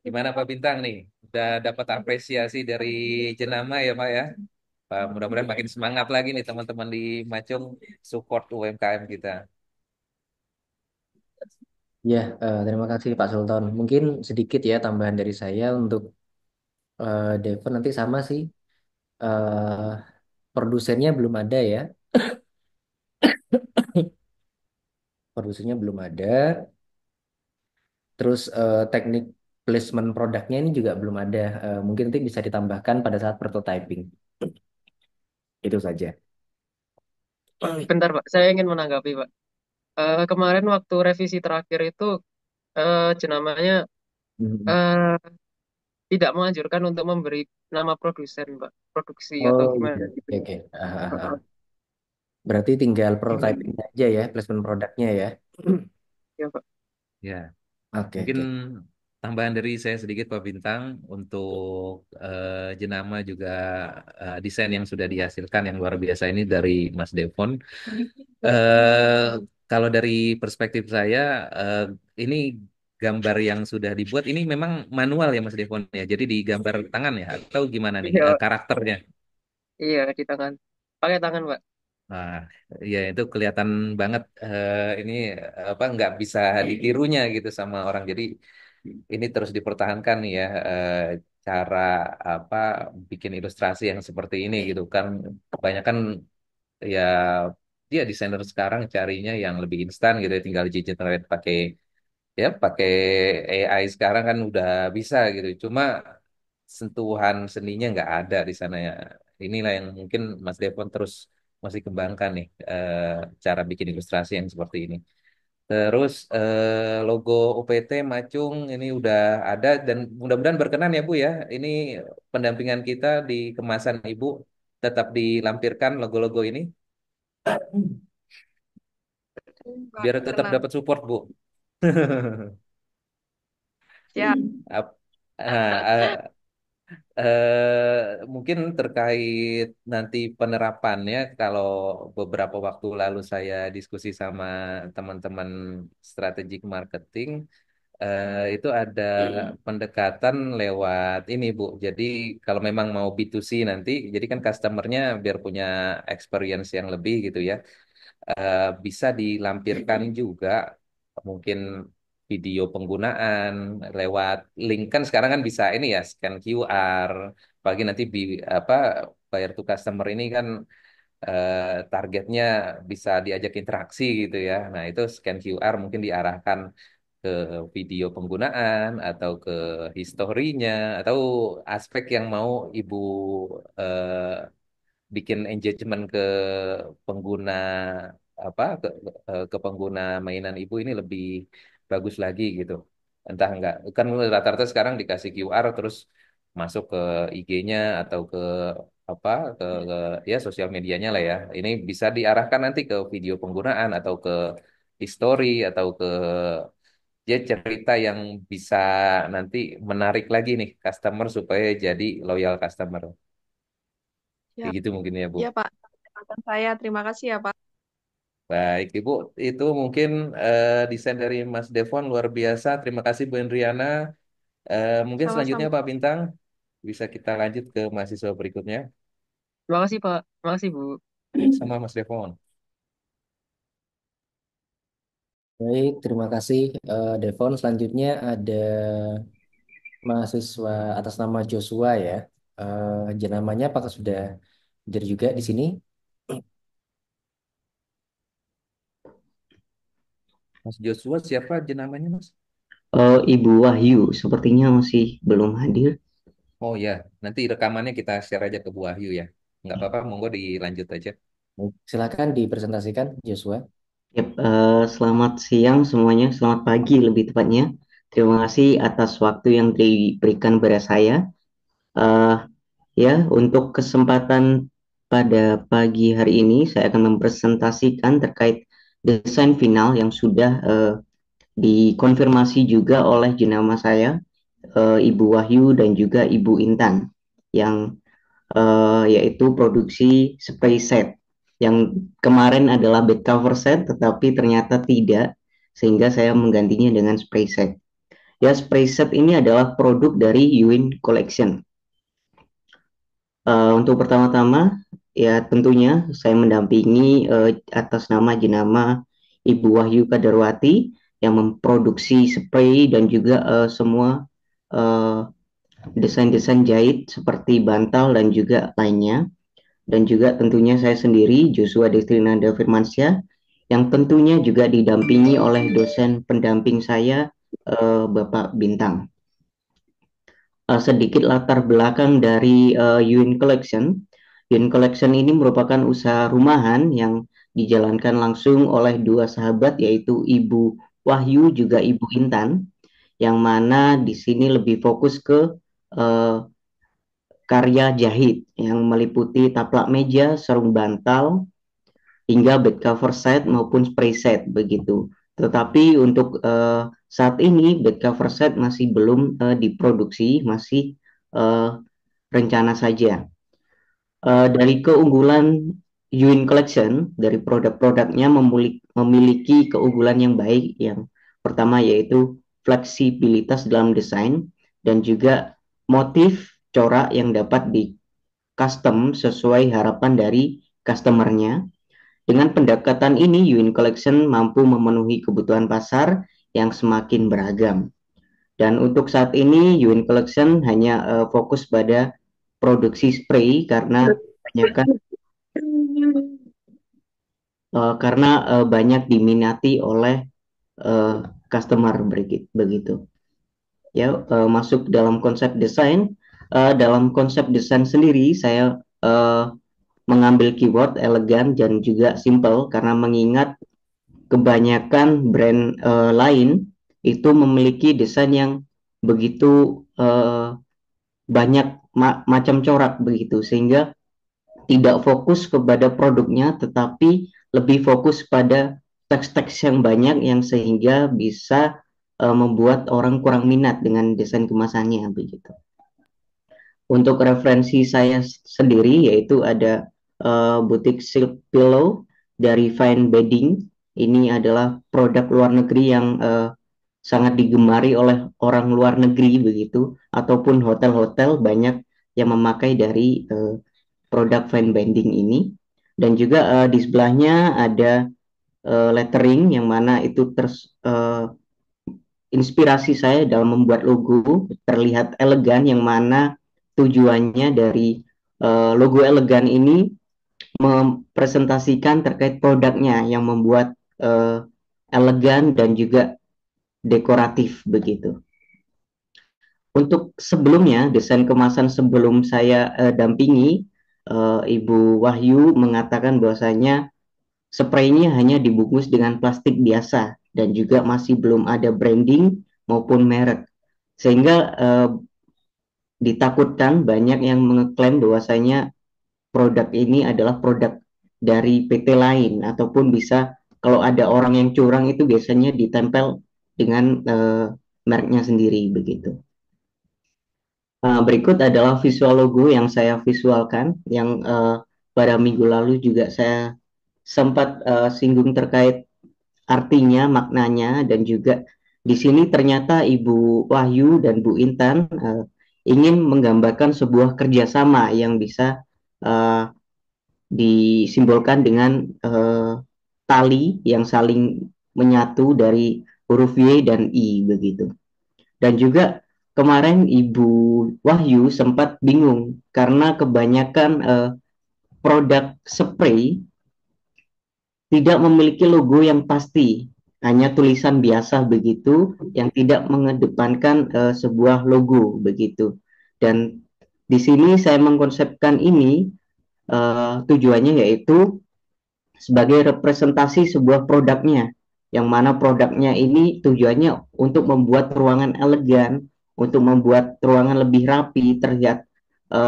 Gimana Pak Bintang nih? Udah dapat apresiasi dari jenama ya Pak ya? Pak, mudah-mudahan makin semangat lagi nih teman-teman di Macung support UMKM kita. Ya, terima kasih Pak Sultan. Mungkin sedikit ya tambahan dari saya untuk Devon nanti sama sih. eh Produsennya belum ada ya. Produsennya belum ada. Terus teknik placement produknya ini juga belum ada. Mungkin nanti bisa ditambahkan pada saat prototyping. Itu saja. bentar, Pak. Saya ingin menanggapi, Pak. Kemarin waktu revisi terakhir itu jenamanya Mhm. eh, tidak menganjurkan untuk memberi nama produsen, Pak. Produksi atau Oh gimana iya, gitu. oke, oke. Ah, ah, ah. Heeh. Berarti tinggal Gimana? prototyping aja ya, placement produknya ya. Ya, Pak. Ya, Oke, mungkin oke. tambahan dari saya sedikit Pak Bintang untuk jenama juga desain yang sudah dihasilkan yang luar biasa ini dari Mas Devon. eh Kalau dari perspektif saya, eh, ini gambar yang sudah dibuat ini memang manual ya Mas Devon ya. Jadi digambar tangan ya atau gimana nih Iya, karakternya? iya di tangan. Pakai tangan, Pak. Nah, ya itu kelihatan banget ini apa nggak bisa ditirunya gitu sama orang. Jadi ini terus dipertahankan nih ya cara apa bikin ilustrasi yang seperti ini gitu kan. Kebanyakan ya dia desainer sekarang carinya yang lebih instan gitu ya, tinggal generate pakai ya pakai AI sekarang kan udah bisa gitu. Cuma sentuhan seninya nggak ada di sana ya. Inilah yang mungkin Mas Devon terus masih kembangkan nih cara bikin ilustrasi yang seperti ini. Terus logo UPT Macung ini udah ada dan mudah-mudahan berkenan ya Bu ya. Ini pendampingan kita di kemasan Ibu tetap dilampirkan logo-logo ini Pak, biar tetap berkenan. dapat support Bu. Siap. Ap- mungkin terkait nanti penerapannya, kalau beberapa waktu lalu saya diskusi sama teman-teman strategic marketing, itu ada pendekatan lewat ini Bu. Jadi kalau memang mau B2C nanti, jadi kan customernya biar punya experience yang lebih gitu ya, bisa dilampirkan juga mungkin video penggunaan lewat link kan sekarang kan bisa ini ya scan QR, apalagi nanti apa bayar to customer ini kan eh, targetnya bisa diajak interaksi gitu ya. Nah, itu scan QR mungkin diarahkan ke video penggunaan atau ke historinya atau aspek yang mau Ibu eh, bikin engagement ke pengguna apa ke pengguna mainan Ibu ini lebih bagus lagi gitu. Entah enggak kan rata-rata sekarang dikasih QR terus masuk ke IG-nya atau ke apa ya sosial medianya lah ya. Ini bisa diarahkan nanti ke video penggunaan atau ke history atau ke ya cerita yang bisa nanti menarik lagi nih customer supaya jadi loyal customer. Kayak Ya, gitu mungkin ya, Bu. ya Pak. Catatan saya, terima kasih ya Pak. Baik, Ibu, itu mungkin desain dari Mas Devon luar biasa. Terima kasih Bu Endriana. Mungkin selanjutnya Sama-sama. Pak Bintang bisa kita lanjut ke mahasiswa berikutnya. Terima kasih Pak, terima kasih Bu. Sama Mas Devon. Baik, terima kasih Devon. Selanjutnya ada mahasiswa atas nama Joshua ya. Jenamanya apakah sudah hadir juga di sini? Mas Joshua siapa aja namanya, Mas? Ibu Wahyu sepertinya masih belum hadir. Oh ya, nanti rekamannya kita share aja ke Bu Wahyu ya. Nggak apa-apa, monggo dilanjut aja. Silakan dipresentasikan Joshua. Yap, selamat siang semuanya, selamat pagi lebih tepatnya. Terima kasih atas waktu yang diberikan kepada saya. Eh, ya, untuk kesempatan pada pagi hari ini, saya akan mempresentasikan terkait desain final yang sudah dikonfirmasi juga oleh jenama saya, Ibu Wahyu dan juga Ibu Intan, yang yaitu produksi spray set yang kemarin adalah back cover set tetapi ternyata tidak, sehingga saya menggantinya dengan spray set. Ya, spray set ini adalah produk dari Yuin Collection. Untuk pertama-tama ya tentunya saya mendampingi atas nama jenama Ibu Wahyu Kadarwati yang memproduksi spray dan juga semua uh, desain-desain jahit seperti bantal dan juga lainnya. Dan juga tentunya saya sendiri, Joshua Destrinanda Firmansyah, yang tentunya juga didampingi oleh dosen pendamping saya, Bapak Bintang. Sedikit latar belakang dari Yuin Collection. Yuin Collection ini merupakan usaha rumahan yang dijalankan langsung oleh dua sahabat, yaitu Ibu Wahyu juga Ibu Intan, yang mana di sini lebih fokus ke uh, karya jahit yang meliputi taplak meja, sarung bantal, hingga bed cover set maupun spray set begitu. Tetapi untuk saat ini bed cover set masih belum diproduksi, masih uh, rencana saja. Dari keunggulan Yuin Collection, dari produk-produknya memiliki keunggulan yang baik. Yang pertama yaitu fleksibilitas dalam desain dan juga motif corak yang dapat di custom sesuai harapan dari customernya. Dengan pendekatan ini, Yuin Collection mampu memenuhi kebutuhan pasar yang semakin beragam. Dan untuk saat ini, Yuin Collection hanya fokus pada produksi spray karena banyak diminati oleh customer begitu. Ya, masuk dalam konsep desain. Dalam konsep desain sendiri, saya mengambil keyword elegan dan juga simple karena mengingat kebanyakan brand lain itu memiliki desain yang begitu banyak macam corak begitu, sehingga tidak fokus kepada produknya tetapi lebih fokus pada teks-teks yang banyak yang sehingga bisa membuat orang kurang minat dengan desain kemasannya begitu. Untuk referensi saya sendiri yaitu ada butik silk pillow dari Fine Bedding. Ini adalah produk luar negeri yang sangat digemari oleh orang luar negeri begitu, ataupun hotel-hotel banyak yang memakai dari produk Fine Bedding ini. Dan juga di sebelahnya ada lettering yang mana itu inspirasi saya dalam membuat logo terlihat elegan, yang mana tujuannya dari logo elegan ini mempresentasikan terkait produknya yang membuat elegan dan juga dekoratif begitu. Untuk sebelumnya, desain kemasan sebelum saya dampingi, Ibu Wahyu mengatakan bahwasanya spraynya hanya dibungkus dengan plastik biasa dan juga masih belum ada branding maupun merek. Sehingga ditakutkan banyak yang mengklaim bahwasanya produk ini adalah produk dari PT lain, ataupun bisa kalau ada orang yang curang itu biasanya ditempel dengan mereknya sendiri begitu. Berikut adalah visual logo yang saya visualkan, yang pada minggu lalu juga saya sempat singgung terkait artinya, maknanya, dan juga di sini ternyata Ibu Wahyu dan Bu Intan ingin menggambarkan sebuah kerjasama yang bisa disimbolkan dengan tali yang saling menyatu dari huruf Y dan I begitu. Dan juga kemarin Ibu Wahyu sempat bingung karena kebanyakan produk spray tidak memiliki logo yang pasti, hanya tulisan biasa begitu yang tidak mengedepankan sebuah logo begitu. Dan di sini saya mengkonsepkan ini tujuannya yaitu sebagai representasi sebuah produknya, yang mana produknya ini tujuannya untuk membuat ruangan elegan, untuk membuat ruangan lebih rapi, terlihat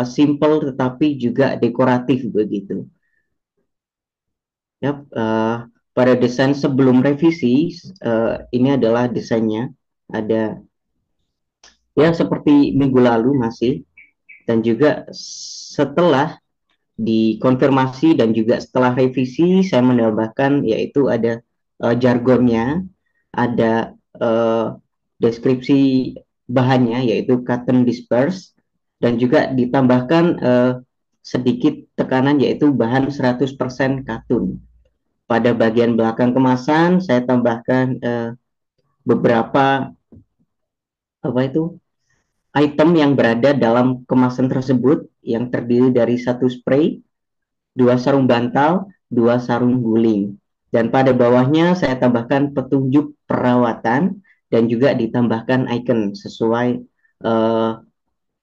simple tetapi juga dekoratif begitu. Ya, pada desain sebelum revisi, ini adalah desainnya. Ada ya seperti minggu lalu masih, dan juga setelah dikonfirmasi dan juga setelah revisi saya menambahkan yaitu ada jargonnya, ada deskripsi bahannya yaitu cotton disperse, dan juga ditambahkan sedikit tekanan yaitu bahan 100% katun. Pada bagian belakang kemasan saya tambahkan beberapa item yang berada dalam kemasan tersebut, yang terdiri dari 1 spray, 2 sarung bantal, 2 sarung guling. Dan pada bawahnya saya tambahkan petunjuk perawatan dan juga ditambahkan icon sesuai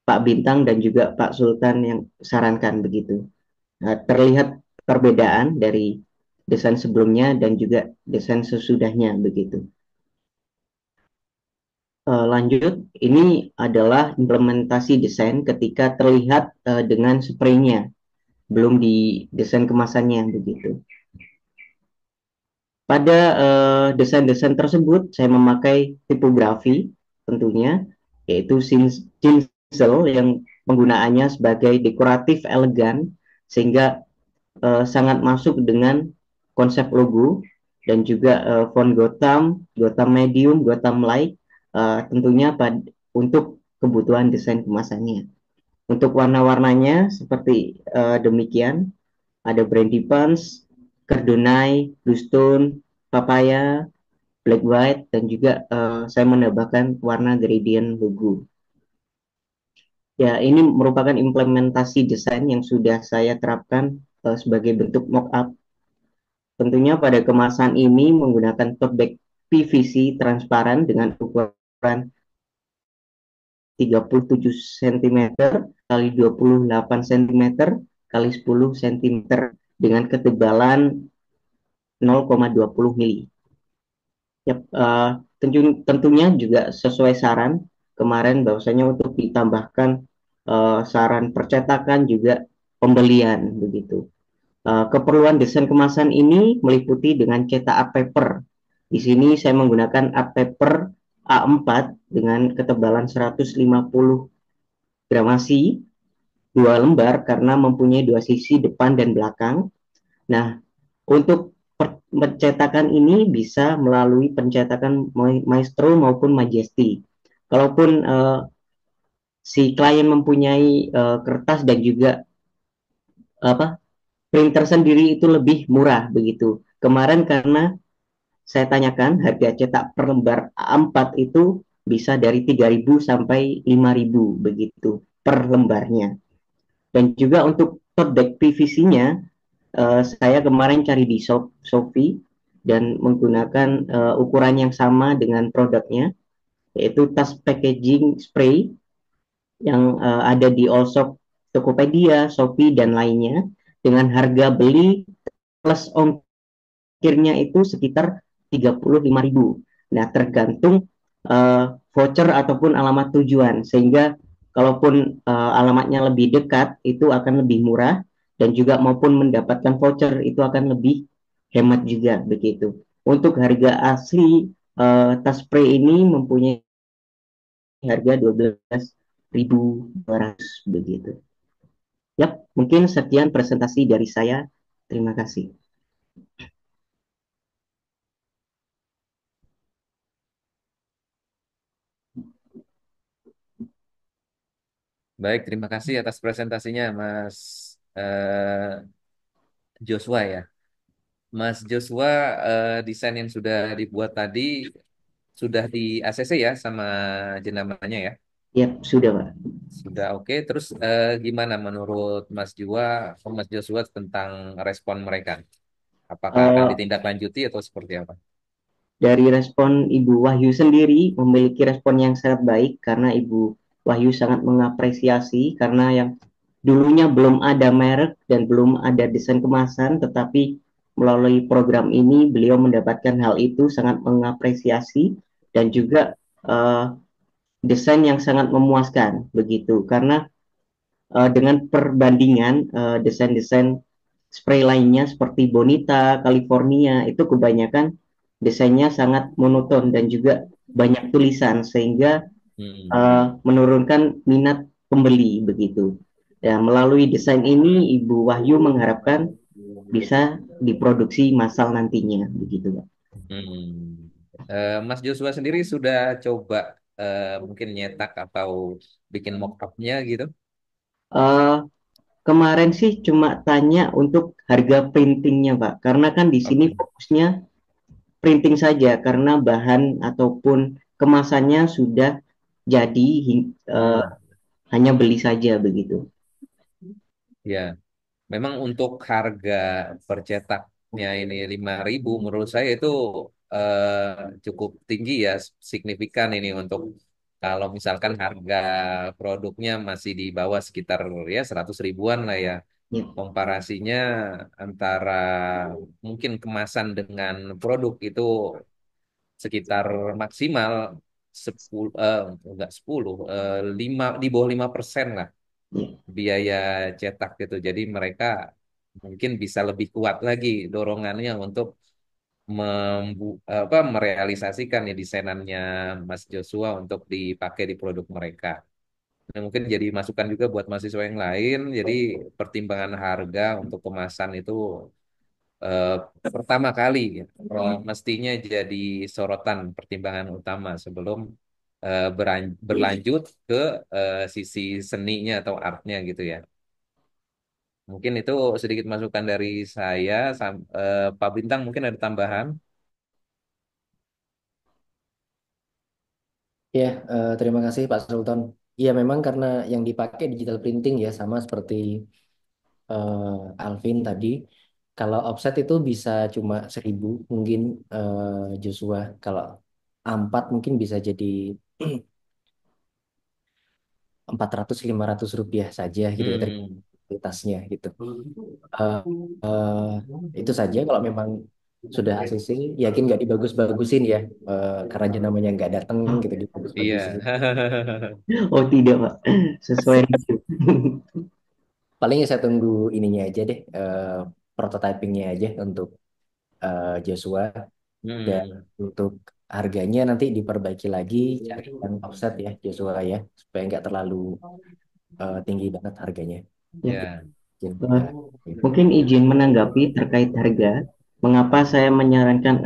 Pak Bintang dan juga Pak Sultan yang sarankan begitu. Terlihat perbedaan dari desain sebelumnya dan juga desain sesudahnya begitu. Lanjut, ini adalah implementasi desain ketika terlihat dengan spraynya, belum di desain kemasannya begitu. Pada desain-desain tersebut saya memakai tipografi tentunya, yaitu tinsel yang penggunaannya sebagai dekoratif elegan, sehingga sangat masuk dengan konsep logo, dan juga font Gotham, Gotham medium, Gotham light, tentunya untuk kebutuhan desain kemasannya. Untuk warna-warnanya seperti demikian, ada Brandy Punch, Cardonai, Bluestone, Papaya, Black White, dan juga saya menambahkan warna gradient logo. Ya, ini merupakan implementasi desain yang sudah saya terapkan sebagai bentuk mock-up. Tentunya pada kemasan ini menggunakan tote bag PVC transparan dengan ukuran 37 cm kali 28 cm kali 10 cm dengan ketebalan 0,20 mili. Yep, tentunya juga sesuai saran kemarin bahwasanya untuk ditambahkan saran percetakan juga pembelian begitu. Keperluan desain kemasan ini meliputi dengan cetak art paper. Di sini saya menggunakan art paper A4 dengan ketebalan 150 gramasi, 2 lembar karena mempunyai 2 sisi depan dan belakang. Nah, untuk pencetakan ini bisa melalui pencetakan Maestro maupun Majesty. Kalaupun si klien mempunyai kertas dan juga printer sendiri, itu lebih murah begitu. Kemarin karena saya tanyakan harga cetak per lembar A4 itu bisa dari 3.000 sampai 5.000 begitu per lembarnya. Dan juga untuk tote bag PVC-nya, saya kemarin cari di Shopee dan menggunakan ukuran yang sama dengan produknya, yaitu tas packaging spray yang ada di all shop, Tokopedia, Shopee, dan lainnya, dengan harga beli plus ongkirnya itu sekitar 35.000. Nah, tergantung voucher ataupun alamat tujuan, sehingga kalaupun alamatnya lebih dekat itu akan lebih murah, dan juga maupun mendapatkan voucher itu akan lebih hemat juga begitu. Untuk harga asli tas spray ini mempunyai harga 12.200 begitu. Yap, mungkin sekian presentasi dari saya. Terima kasih. Baik, terima kasih atas presentasinya, Mas Joshua ya. Mas Joshua, desain yang sudah dibuat tadi sudah di ACC ya sama jenamanya ya. Yap, sudah Pak. Sudah oke. Terus gimana menurut Mas Joshua tentang respon mereka? Apakah akan Uh, ditindaklanjuti atau seperti apa? dari respon Ibu Wahyu sendiri memiliki respon yang sangat baik karena Ibu Wahyu sangat mengapresiasi karena yang dulunya belum ada merek dan belum ada desain kemasan, tetapi melalui program ini beliau mendapatkan hal itu, sangat mengapresiasi, dan juga desain yang sangat memuaskan begitu karena dengan perbandingan desain-desain spray lainnya seperti Bonita, California itu kebanyakan desainnya sangat monoton dan juga banyak tulisan sehingga menurunkan minat pembeli begitu. Ya, melalui desain ini Ibu Wahyu mengharapkan bisa diproduksi massal nantinya begitu, Pak. Mas Joshua sendiri sudah coba mungkin nyetak atau bikin mock up-nya gitu? Uh, Kemarin sih cuma tanya untuk harga printingnya, Pak, karena kan di sini Oke. fokusnya printing saja karena bahan ataupun kemasannya sudah jadi, hanya beli saja begitu. Ya, memang untuk harga percetaknya ini 5.000 menurut saya itu cukup tinggi ya, signifikan ini untuk kalau misalkan harga produknya masih di bawah sekitar ya 100 ribuan lah ya. Ya, Komparasinya antara mungkin kemasan dengan produk itu sekitar maksimal 10 enggak 10 5 di bawah 5% lah ya, biaya cetak gitu. Jadi mereka mungkin bisa lebih kuat lagi dorongannya untuk merealisasikan ya desainannya Mas Joshua untuk dipakai di produk mereka. Nah, mungkin jadi masukan juga buat mahasiswa yang lain. Jadi pertimbangan harga untuk kemasan itu eh, pertama kali ya, mestinya jadi sorotan pertimbangan utama sebelum berlanjut ke sisi seninya atau artnya gitu ya. Mungkin itu sedikit masukan dari saya. Pak Bintang mungkin ada tambahan. Ya, terima kasih Pak Sultan. Iya, memang karena yang dipakai digital printing ya, sama seperti Alvin tadi. Kalau offset itu bisa cuma 1.000 mungkin, Joshua. Kalau A4 mungkin bisa jadi 400-500 rupiah saja gitu ya, Hmm. tergantung kualitasnya gitu. Eh, eh, itu saja kalau memang sudah ACC, yakin nggak dibagus-bagusin ya, karena aja namanya nggak datang gitu Iya. dibagus-bagusin. oh tidak Pak, sesuai itu. Paling ya saya tunggu ininya aja deh, prototypingnya aja untuk Joshua, dan Hmm. untuk harganya nanti diperbaiki lagi, cari yang offset ya Joshua ya, supaya nggak terlalu tinggi banget harganya. Ya, Ya. Mungkin, uh, mungkin izin menanggapi terkait harga. Mengapa saya menyarankan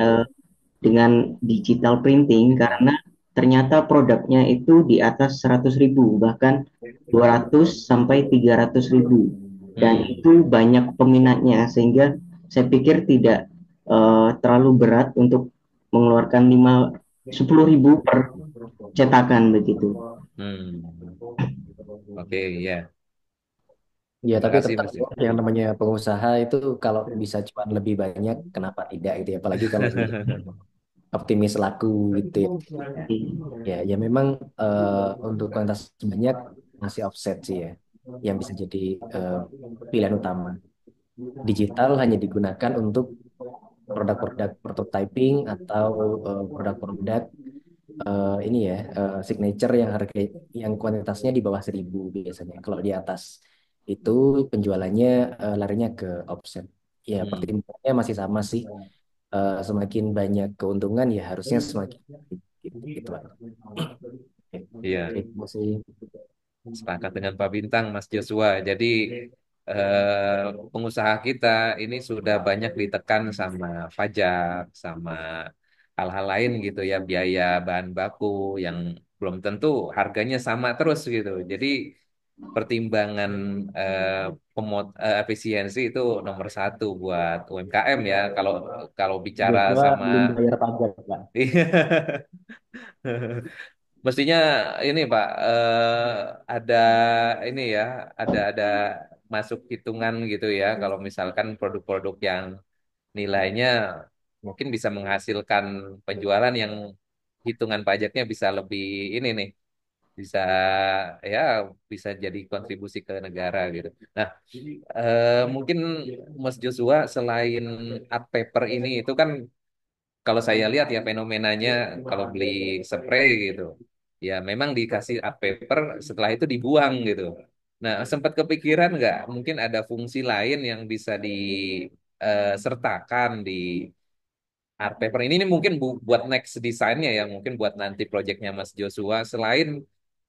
dengan digital printing, karena ternyata produknya itu di atas 100.000 bahkan 200 sampai 300.000 dan Hmm. itu banyak peminatnya sehingga saya pikir tidak terlalu berat untuk mengeluarkan 10.000 per cetakan begitu. Hmm. Oke, ya. Ya, Terima tapi kasih tetap Mas ya, Yus. yang namanya pengusaha itu kalau bisa cuan lebih banyak, kenapa tidak gitu ya. Apalagi kalau dia optimis laku gitu ya. Ya, ya memang untuk kuantitas banyak masih offset sih ya, yang bisa jadi eh, pilihan utama. Digital hanya digunakan untuk produk-produk prototyping atau produk-produk ini ya signature yang harga yang kuantitasnya di bawah 1.000 biasanya. Kalau di atas itu penjualannya larinya ke offset. Ya Hmm. pertimbangannya masih sama sih. Semakin banyak keuntungan ya harusnya semakin gitu, gitu aja. Oke. Iya. Terima kasih. Sepakat dengan Pak Bintang, Mas Joshua. Jadi pengusaha kita ini sudah banyak ditekan sama pajak, sama hal-hal lain gitu ya, biaya bahan baku yang belum tentu harganya sama terus gitu. Jadi pertimbangan eh, efisiensi itu nomor satu buat UMKM ya. Kalau kalau bicara Joshua sama belum bayar pajak, Pak. mestinya ini Pak ada ini ya ada masuk hitungan gitu ya kalau misalkan produk-produk yang nilainya mungkin bisa menghasilkan penjualan yang hitungan pajaknya bisa lebih ini nih bisa ya bisa jadi kontribusi ke negara gitu. Nah mungkin Mas Joshua selain art paper ini itu kan kalau saya lihat ya fenomenanya kalau beli spray gitu ya memang dikasih art paper setelah itu dibuang gitu. Nah sempat kepikiran nggak mungkin ada fungsi lain yang bisa disertakan di art paper ini mungkin buat next desainnya ya mungkin buat nanti projectnya Mas Joshua selain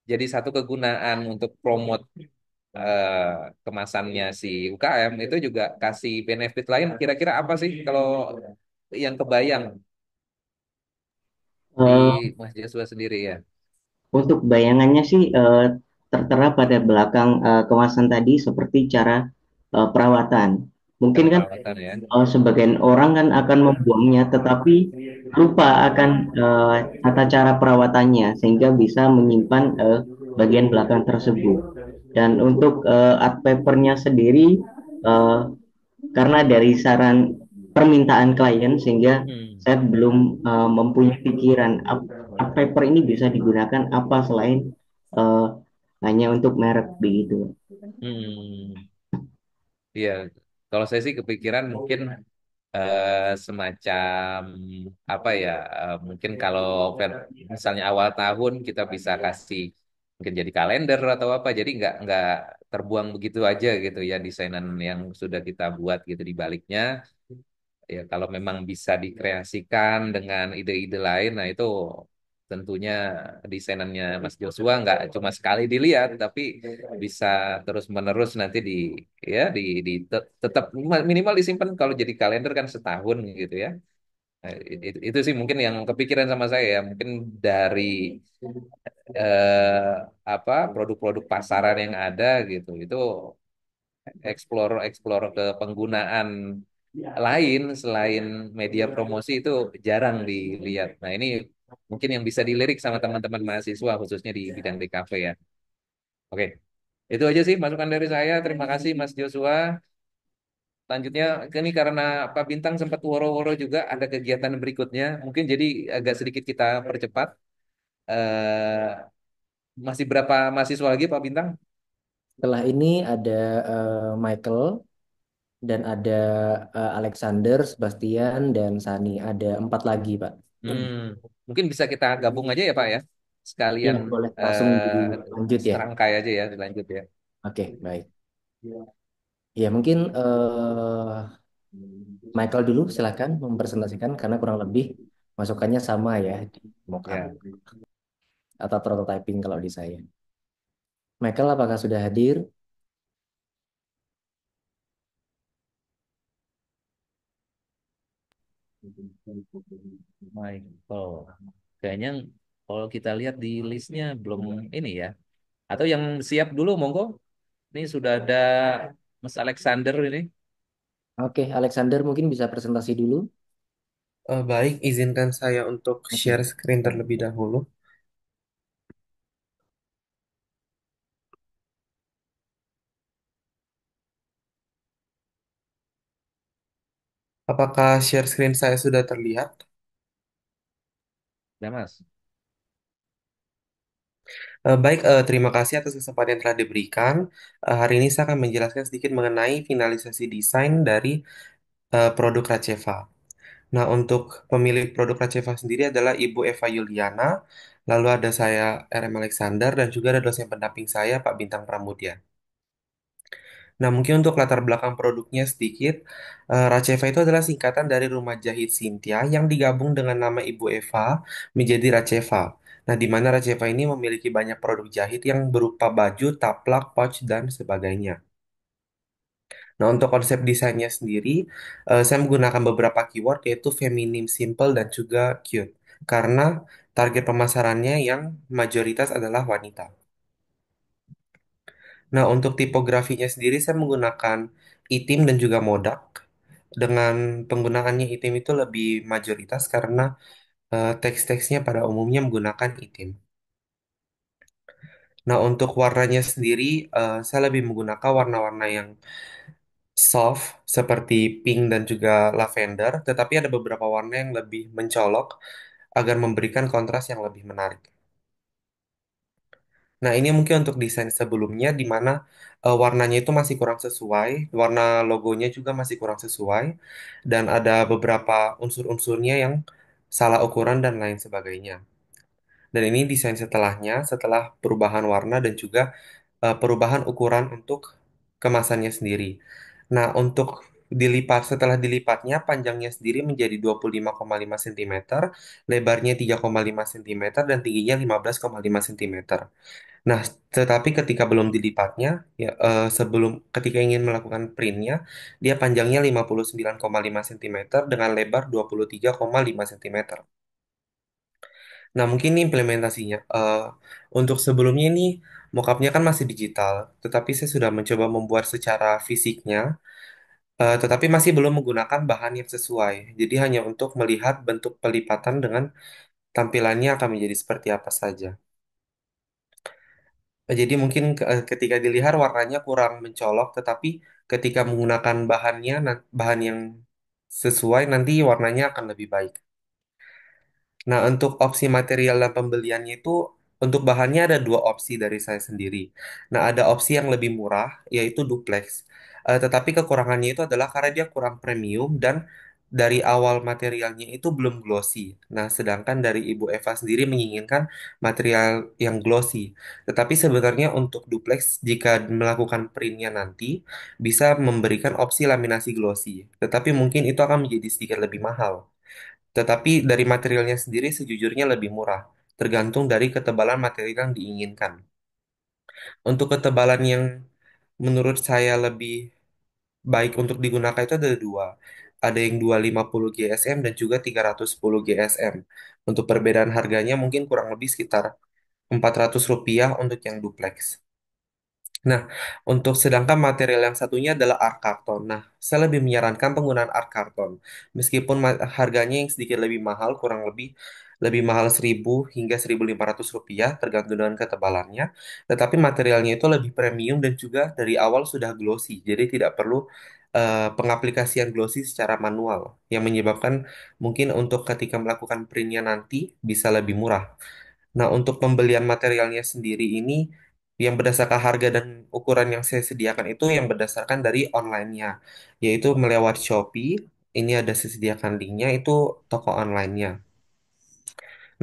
jadi satu kegunaan untuk promote kemasannya si UKM itu juga kasih benefit lain kira-kira apa sih kalau yang kebayang di Eh, Mas Joshua sendiri ya. untuk bayangannya sih tertera pada belakang kemasan tadi seperti cara perawatan. Mungkin Cara kan perawatan ya. sebagian orang kan akan membuangnya, tetapi lupa akan tata cara perawatannya sehingga bisa menyimpan bagian belakang tersebut. Dan untuk art papernya sendiri, eh, karena dari saran permintaan klien sehingga Hmm. saya belum mempunyai pikiran art paper ini bisa digunakan apa selain uh, hanya untuk merek begitu. Hmm. Iya, kalau saya sih kepikiran mungkin semacam apa ya? Mungkin kalau misalnya awal tahun kita bisa kasih mungkin jadi kalender atau apa, jadi nggak terbuang begitu aja gitu ya desainan yang sudah kita buat gitu di baliknya. Ya, kalau memang bisa dikreasikan dengan ide-ide lain, nah itu tentunya desainannya Mas Joshua nggak cuma sekali dilihat, tapi bisa terus-menerus nanti ya tetap minimal disimpan kalau jadi kalender kan setahun gitu ya. Nah, itu sih mungkin yang kepikiran sama saya ya, mungkin dari eh, apa produk-produk pasaran yang ada gitu, itu explore explore ke penggunaan lain selain media promosi itu jarang dilihat. Nah, ini mungkin yang bisa dilirik sama teman-teman mahasiswa khususnya di bidang DKV ya. Oke, itu aja sih masukan dari saya. Terima kasih Mas Joshua. Lanjutnya ini karena Pak Bintang sempat woro-woro juga ada kegiatan berikutnya. Mungkin jadi agak sedikit kita percepat. Eh, masih berapa mahasiswa lagi Pak Bintang? Setelah ini ada Michael dan ada Alexander, Sebastian, dan Sani. Ada 4 lagi, Pak. Hmm, mungkin bisa kita gabung aja ya Pak ya. Iya, Sekalian boleh langsung dilanjut ya. serangkai aja ya, dilanjut ya. Oke, baik. Ya, mungkin Michael dulu silakan mempresentasikan karena kurang lebih masukannya sama ya di mockup Ya, atau prototyping kalau di saya. Michael, apakah sudah hadir? Michael. Kayaknya kalau kita lihat di listnya belum ini ya. Atau yang siap dulu, monggo. Ini sudah ada Mas Alexander ini. Oke, Alexander mungkin bisa presentasi dulu. Baik, izinkan saya untuk Oke. share screen terlebih dahulu. Apakah share screen saya sudah terlihat? Ya, Mas. Baik, terima kasih atas kesempatan yang telah diberikan. Hari ini saya akan menjelaskan sedikit mengenai finalisasi desain dari produk Raceva. Nah, untuk pemilik produk Raceva sendiri adalah Ibu Eva Yuliana, lalu ada saya RM Alexander, dan juga ada dosen pendamping saya, Pak Bintang Pramudya. Nah, mungkin untuk latar belakang produknya sedikit, Raceva itu adalah singkatan dari Rumah Jahit Cynthia yang digabung dengan nama Ibu Eva menjadi Raceva. Nah, di mana Raceva ini memiliki banyak produk jahit yang berupa baju, taplak, pouch, dan sebagainya. Nah, untuk konsep desainnya sendiri, saya menggunakan beberapa keyword yaitu feminim, simple, dan juga cute. Karena target pemasarannya yang mayoritas adalah wanita. Nah, untuk tipografinya sendiri saya menggunakan itim dan juga modak. Dengan penggunaannya itim itu lebih mayoritas karena teks-teksnya pada umumnya menggunakan itim. Nah, untuk warnanya sendiri, saya lebih menggunakan warna-warna yang soft seperti pink dan juga lavender, tetapi ada beberapa warna yang lebih mencolok agar memberikan kontras yang lebih menarik. Nah, ini mungkin untuk desain sebelumnya di mana warnanya itu masih kurang sesuai, warna logonya juga masih kurang sesuai, dan ada beberapa unsur-unsurnya yang salah ukuran dan lain sebagainya. Dan ini desain setelahnya, setelah perubahan warna dan juga perubahan ukuran untuk kemasannya sendiri. Nah, untuk setelah dilipatnya, panjangnya sendiri menjadi 25,5 cm, lebarnya 3,5 cm, dan tingginya 15,5 cm. Nah, tetapi ketika belum dilipatnya, ya, ketika ingin melakukan printnya, dia panjangnya 59,5 cm dengan lebar 23,5 cm. Nah, mungkin ini implementasinya. Untuk sebelumnya ini mockupnya kan masih digital, tetapi saya sudah mencoba membuat secara fisiknya, tetapi masih belum menggunakan bahan yang sesuai. Jadi hanya untuk melihat bentuk pelipatan dengan tampilannya akan menjadi seperti apa saja. Jadi mungkin ketika dilihat warnanya kurang mencolok, tetapi ketika menggunakan bahan yang sesuai nanti warnanya akan lebih baik. Nah, untuk opsi material dan pembeliannya itu, untuk bahannya ada dua opsi dari saya sendiri. Nah, ada opsi yang lebih murah, yaitu duplex. Tetapi kekurangannya itu adalah karena dia kurang premium dan dari awal materialnya itu belum glossy. Nah, sedangkan dari Ibu Eva sendiri menginginkan material yang glossy. Tetapi sebenarnya untuk duplex, jika melakukan printnya nanti, bisa memberikan opsi laminasi glossy. Tetapi mungkin itu akan menjadi sedikit lebih mahal. Tetapi dari materialnya sendiri sejujurnya lebih murah, tergantung dari ketebalan material yang diinginkan. Untuk ketebalan yang menurut saya lebih baik untuk digunakan itu ada dua. Ada yang 250 GSM dan juga 310 GSM. Untuk perbedaan harganya mungkin kurang lebih sekitar Rp400 untuk yang duplex. Nah, untuk sedangkan material yang satunya adalah art karton. Nah, saya lebih menyarankan penggunaan art karton. Meskipun harganya yang sedikit lebih mahal, kurang lebih mahal 1.000 hingga Rp1.500 tergantung dengan ketebalannya. Tetapi materialnya itu lebih premium dan juga dari awal sudah glossy. Jadi tidak perlu pengaplikasian glossy secara manual yang menyebabkan mungkin untuk ketika melakukan printnya nanti bisa lebih murah. Nah, untuk pembelian materialnya sendiri ini yang berdasarkan harga dan ukuran yang saya sediakan itu yang berdasarkan dari online-nya, yaitu melewat Shopee. Ini ada saya sediakan linknya, itu toko online-nya.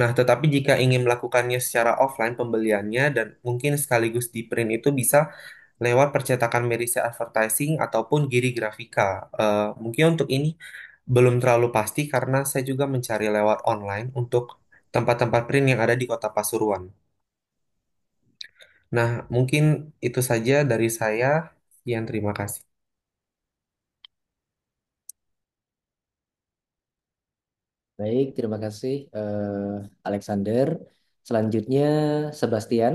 Nah, tetapi jika ingin melakukannya secara offline pembeliannya dan mungkin sekaligus di print itu bisa lewat percetakan Merisa Advertising ataupun Giri Grafika. Mungkin untuk ini belum terlalu pasti karena saya juga mencari lewat online untuk tempat-tempat print yang ada di Kota Pasuruan. Nah, mungkin itu saja dari saya. Sekian, terima kasih. Baik, terima kasih Alexander. Selanjutnya Sebastian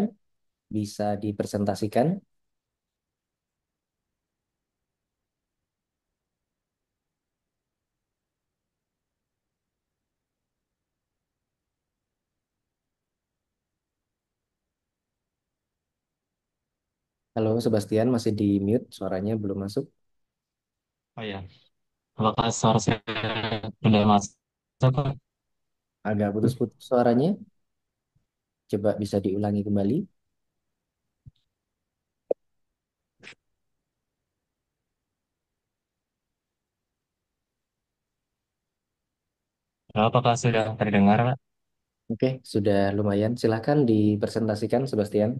bisa dipresentasikan. Halo, Sebastian masih di mute, suaranya belum masuk. Oh ya, apakah suara saya sudah masuk? Agak putus-putus suaranya. Coba bisa diulangi kembali. Apakah sudah terdengar, Pak? Oke, sudah lumayan. Silahkan dipresentasikan, Sebastian.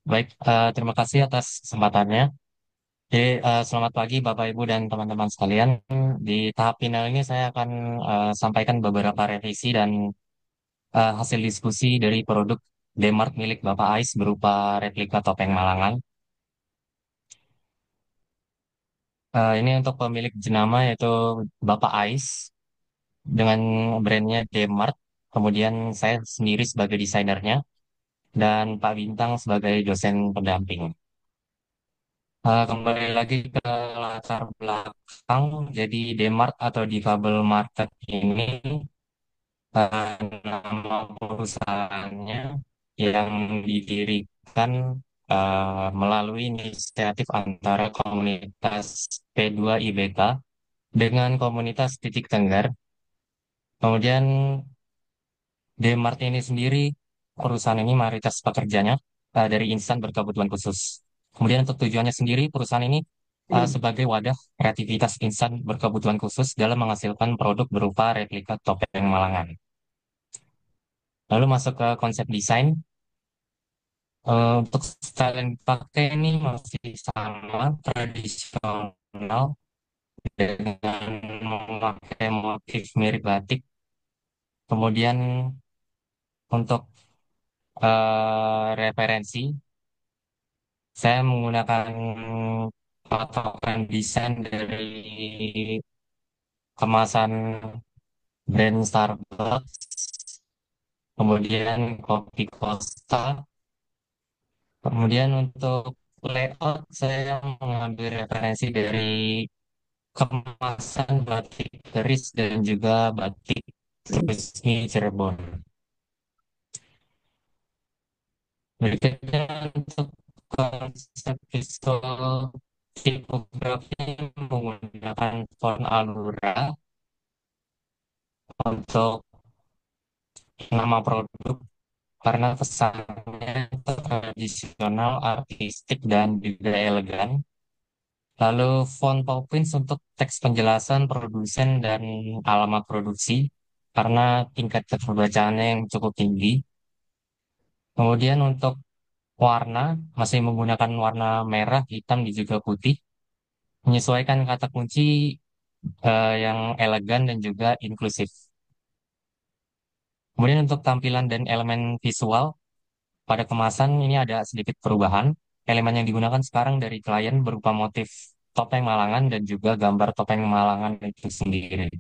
Baik, terima kasih atas kesempatannya. Jadi, selamat pagi Bapak, Ibu, dan teman-teman sekalian. Di tahap final ini saya akan sampaikan beberapa revisi dan hasil diskusi dari produk Dmart milik Bapak Ais berupa replika topeng Malangan. Ini untuk pemilik jenama yaitu Bapak Ais dengan brandnya Dmart. Kemudian saya sendiri sebagai desainernya dan Pak Bintang sebagai dosen pendamping. Kembali lagi ke latar belakang, jadi Dmart atau Difabel Market ini nama perusahaannya yang didirikan melalui inisiatif antara komunitas P2 IBK dengan komunitas Titik Tenggar. Kemudian Dmart ini sendiri, perusahaan ini mayoritas pekerjanya dari insan berkebutuhan khusus. Kemudian untuk tujuannya sendiri, perusahaan ini sebagai wadah kreativitas insan berkebutuhan khusus dalam menghasilkan produk berupa replika topeng Malangan. Lalu masuk ke konsep desain. Untuk style yang dipakai ini masih sama, tradisional, dengan memakai motif mirip batik. Kemudian untuk referensi, saya menggunakan patokan desain dari kemasan brand Starbucks, kemudian kopi Costa, kemudian untuk layout saya mengambil referensi dari kemasan batik keris dan juga batik resmi Cirebon. Berikutnya untuk konsep visual tipografi menggunakan font Alura untuk nama produk karena kesannya itu tradisional, artistik, dan juga elegan. Lalu font Poppins untuk teks penjelasan produsen dan alamat produksi karena tingkat keterbacaannya yang cukup tinggi. Kemudian untuk warna masih menggunakan warna merah, hitam, dan juga putih. Menyesuaikan kata kunci yang elegan dan juga inklusif. Kemudian untuk tampilan dan elemen visual, pada kemasan ini ada sedikit perubahan. Elemen yang digunakan sekarang dari klien berupa motif topeng Malangan dan juga gambar topeng Malangan itu sendiri.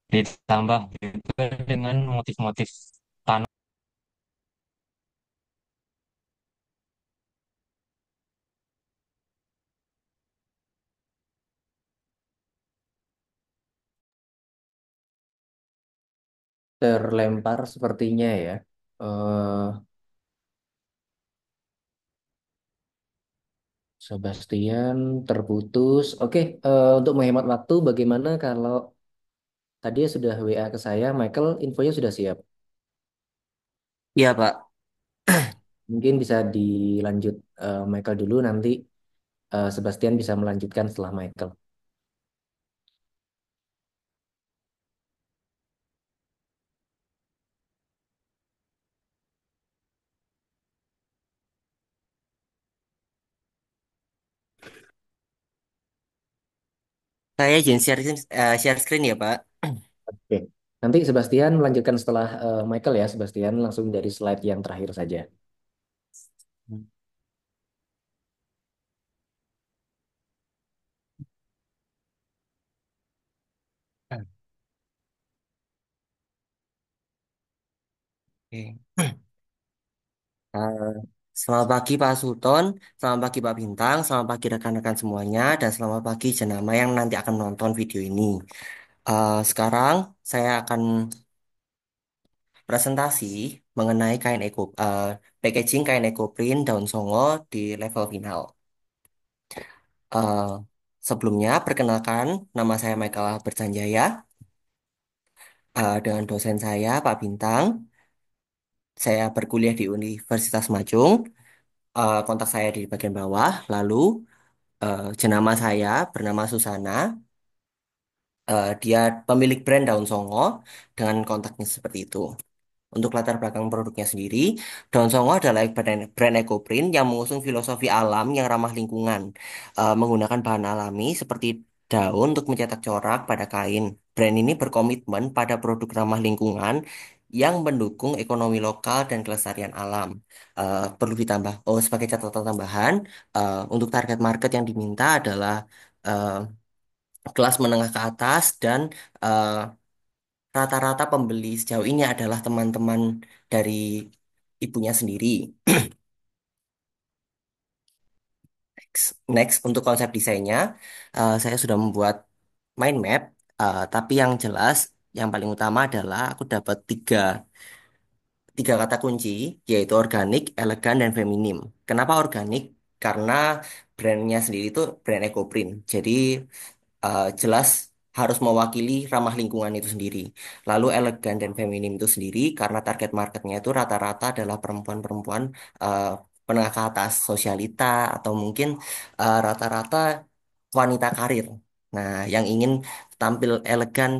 Ditambah juga dengan motif-motif tanah. Terlempar sepertinya ya. Eh, Sebastian terputus. Oke, untuk menghemat waktu, bagaimana kalau tadi sudah WA ke saya, Michael, infonya sudah siap. Iya, Pak. Mungkin bisa dilanjut Michael dulu, nanti Sebastian bisa melanjutkan setelah Michael. Saya izin share screen ya, Pak. Oke. Nanti Sebastian melanjutkan setelah Michael ya, Sebastian langsung dari slide yang terakhir saja. Oke. Eh, Selamat pagi Pak Sultan, selamat pagi Pak Bintang, selamat pagi rekan-rekan semuanya, dan selamat pagi jenama yang nanti akan menonton video ini. Sekarang saya akan presentasi mengenai packaging kain ekoprint daun songo di level final. Eh, Sebelumnya, perkenalkan, nama saya Michael Albert Sanjaya, dengan dosen saya, Pak Bintang. Saya berkuliah di Universitas Majung. Kontak saya di bagian bawah. Lalu, jenama saya bernama Susana. Dia pemilik brand daun songo dengan kontaknya seperti itu. Untuk latar belakang produknya sendiri, Daun Songo adalah brand ekoprint yang mengusung filosofi alam yang ramah lingkungan, menggunakan bahan alami seperti daun untuk mencetak corak pada kain. Brand ini berkomitmen pada produk ramah lingkungan yang mendukung ekonomi lokal dan kelestarian alam. Perlu ditambah, oh sebagai catatan tambahan, untuk target market yang diminta adalah eh, kelas menengah ke atas dan eh, rata-rata pembeli sejauh ini adalah teman-teman dari ibunya sendiri. Next, untuk konsep desainnya, saya sudah membuat mind map, tapi yang jelas, yang paling utama adalah aku dapat tiga kata kunci, yaitu organik, elegan, dan feminim. Kenapa organik? Karena brandnya sendiri itu brand ekoprint. Jadi jelas harus mewakili ramah lingkungan itu sendiri. Lalu elegan dan feminim itu sendiri karena target marketnya itu rata-rata adalah perempuan-perempuan eh, menengah ke atas sosialita atau mungkin rata-rata wanita karir. Nah, yang ingin tampil elegan,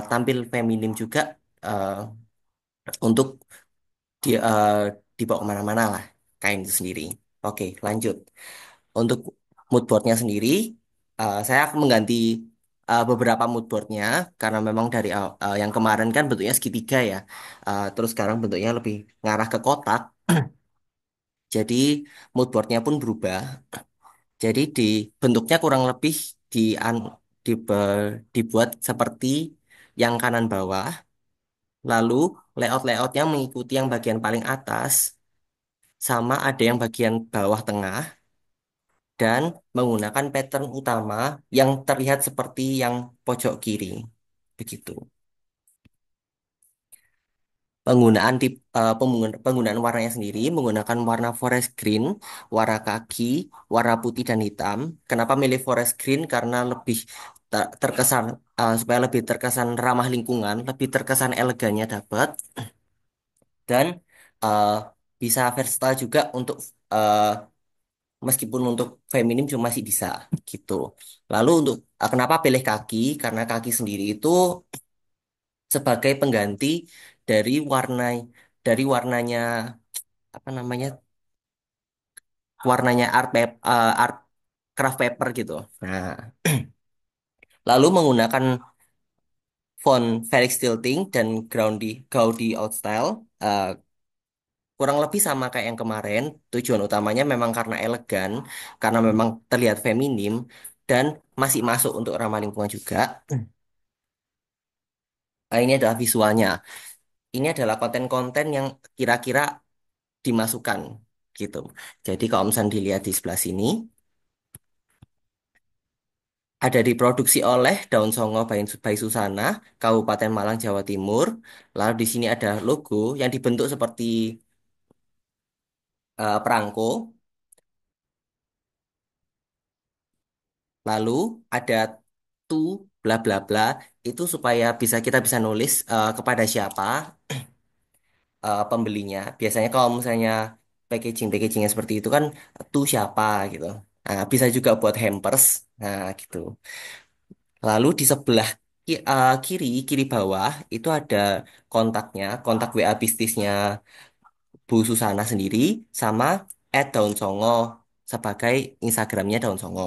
tampil feminim juga eh, untuk di, eh, dibawa kemana-mana lah kain itu sendiri. Oke, lanjut. Untuk mood boardnya sendiri, saya akan mengganti beberapa mood boardnya karena memang dari yang kemarin kan bentuknya segitiga ya. Terus sekarang bentuknya lebih ngarah ke kotak. Jadi mood boardnya pun berubah. Jadi di bentuknya kurang lebih di, dibuat seperti yang kanan bawah. Lalu layout-layoutnya mengikuti yang bagian paling atas sama ada yang bagian bawah tengah dan menggunakan pattern utama yang terlihat seperti yang pojok kiri. Begitu. Penggunaan warnanya sendiri menggunakan warna forest green, warna kaki, warna putih dan hitam. Kenapa milih forest green? Karena lebih terkesan supaya lebih terkesan ramah lingkungan, lebih terkesan elegannya dapat dan uh, bisa versatile juga untuk uh, meskipun untuk feminim cuma masih bisa gitu. Lalu untuk kenapa pilih kaki? Karena kaki sendiri itu sebagai pengganti dari warnanya apa namanya art craft paper gitu. Nah, lalu menggunakan font Felix Tilting dan Gaudi Outstyle kurang lebih sama kayak yang kemarin. Tujuan utamanya memang karena elegan, karena memang terlihat feminim dan masih masuk untuk ramah lingkungan juga. Ini adalah visualnya. Ini adalah konten-konten yang kira-kira dimasukkan gitu. Jadi kalau misalnya dilihat di sebelah sini, ada diproduksi oleh Daun Songo by Susana, Kabupaten Malang, Jawa Timur. Lalu di sini ada logo yang dibentuk seperti perangko. Lalu ada to bla bla bla itu supaya kita bisa nulis kepada siapa pembelinya. Biasanya kalau misalnya packagingnya seperti itu kan to siapa gitu. Nah, bisa juga buat hampers. Nah, gitu. Lalu di sebelah kiri bawah itu ada kontak WA bisnisnya Bu Susana sendiri sama Daun Songo sebagai Instagramnya Daun Songo.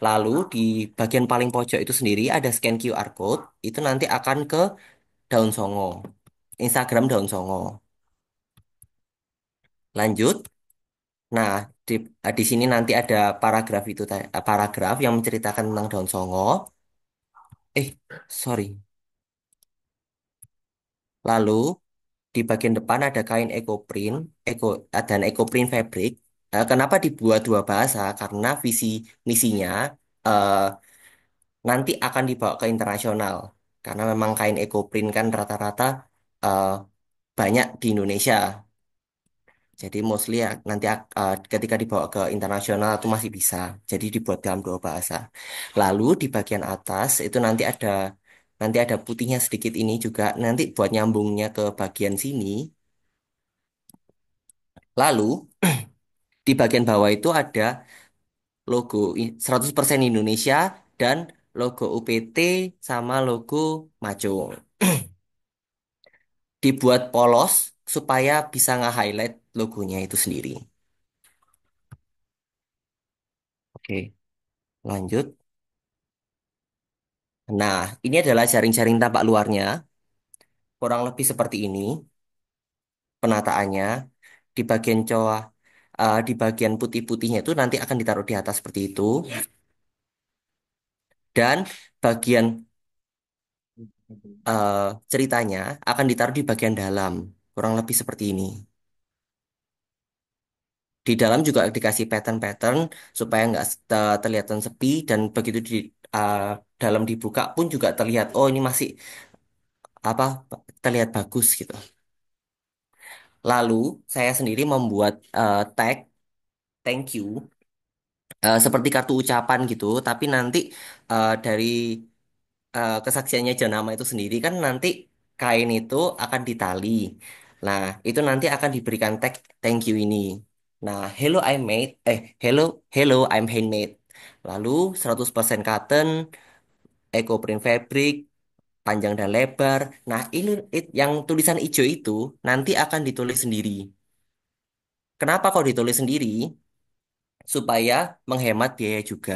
Lalu di bagian paling pojok itu sendiri ada scan QR code, itu nanti akan ke Daun Songo, Instagram Daun Songo. Lanjut. Nah, di sini nanti ada paragraf yang menceritakan tentang Daun Songo. Sorry. Lalu di bagian depan ada kain dan ekoprint fabric. Kenapa dibuat dua bahasa? Karena visi misinya eh, nanti akan dibawa ke internasional. Karena memang kain ekoprint kan rata-rata eh, banyak di Indonesia. Jadi mostly ya nanti ketika dibawa ke internasional itu masih bisa. Jadi dibuat dalam dua bahasa. Lalu di bagian atas itu nanti ada putihnya sedikit ini juga nanti buat nyambungnya ke bagian sini. Lalu di bagian bawah itu ada logo 100% Indonesia dan logo UPT sama logo Maco. Dibuat polos supaya bisa nge-highlight logonya itu sendiri. Oke, lanjut. Nah, ini adalah jaring-jaring tampak luarnya, kurang lebih seperti ini penataannya. Di bagian cowok, di bagian putih-putihnya itu nanti akan ditaruh di atas seperti itu, dan bagian eh, ceritanya akan ditaruh di bagian dalam, kurang lebih seperti ini. Di dalam juga dikasih pattern-pattern supaya nggak terlihat sepi dan begitu di eh, dalam dibuka pun juga terlihat oh ini masih apa terlihat bagus gitu. Lalu saya sendiri membuat tag thank you seperti kartu ucapan gitu, tapi nanti dari kesaksiannya Janama itu sendiri kan nanti kain itu akan ditali. Nah, itu nanti akan diberikan tag thank you ini. Nah, hello hello I'm handmade. Lalu 100% cotton, eco print fabric, panjang dan lebar. Nah, ini yang tulisan hijau itu nanti akan ditulis sendiri. Kenapa kok ditulis sendiri? Supaya menghemat biaya juga.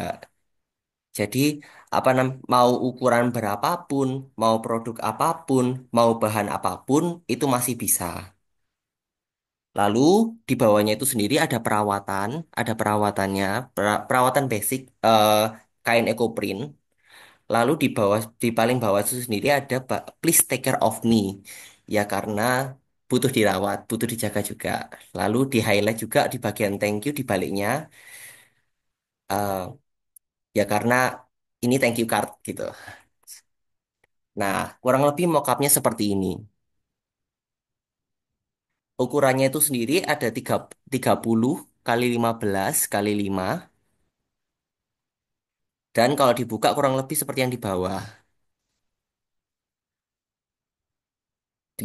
Jadi mau ukuran berapapun, mau produk apapun, mau bahan apapun itu masih bisa. Lalu di bawahnya itu sendiri ada perawatannya, perawatan basic kain ekoprint. Lalu di paling bawah itu sendiri ada please take care of me. Ya karena butuh dirawat, butuh dijaga juga. Lalu di highlight juga di bagian thank you di baliknya eh, ya karena ini thank you card gitu. Nah, kurang lebih mockupnya seperti ini. Ukurannya itu sendiri ada 30 kali 15 kali 5. Dan kalau dibuka kurang lebih seperti yang di bawah.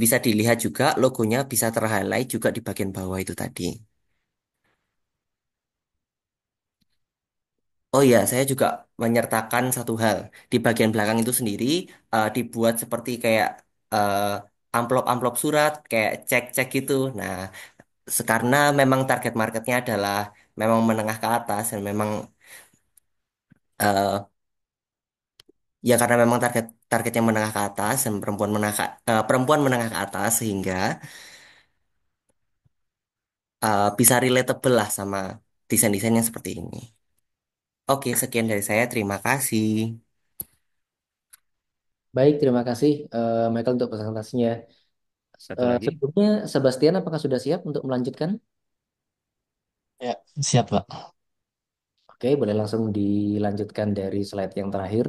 Bisa dilihat juga logonya bisa terhighlight juga di bagian bawah itu tadi. Oh ya, saya juga menyertakan satu hal. Di bagian belakang itu sendiri dibuat seperti kayak eh, amplop-amplop surat, kayak cek-cek gitu. Nah, karena memang target marketnya adalah memang menengah ke atas dan memang eh, ya karena memang targetnya menengah ke atas dan perempuan menengah ke atas sehingga bisa relatable lah sama desain-desain yang seperti ini. Oke, sekian dari saya. Terima kasih. Baik, terima kasih Michael untuk presentasinya. Satu lagi. Sebelumnya, Sebastian, apakah sudah siap untuk melanjutkan? Ya, siap, Pak. Oke, boleh langsung dilanjutkan dari slide yang terakhir.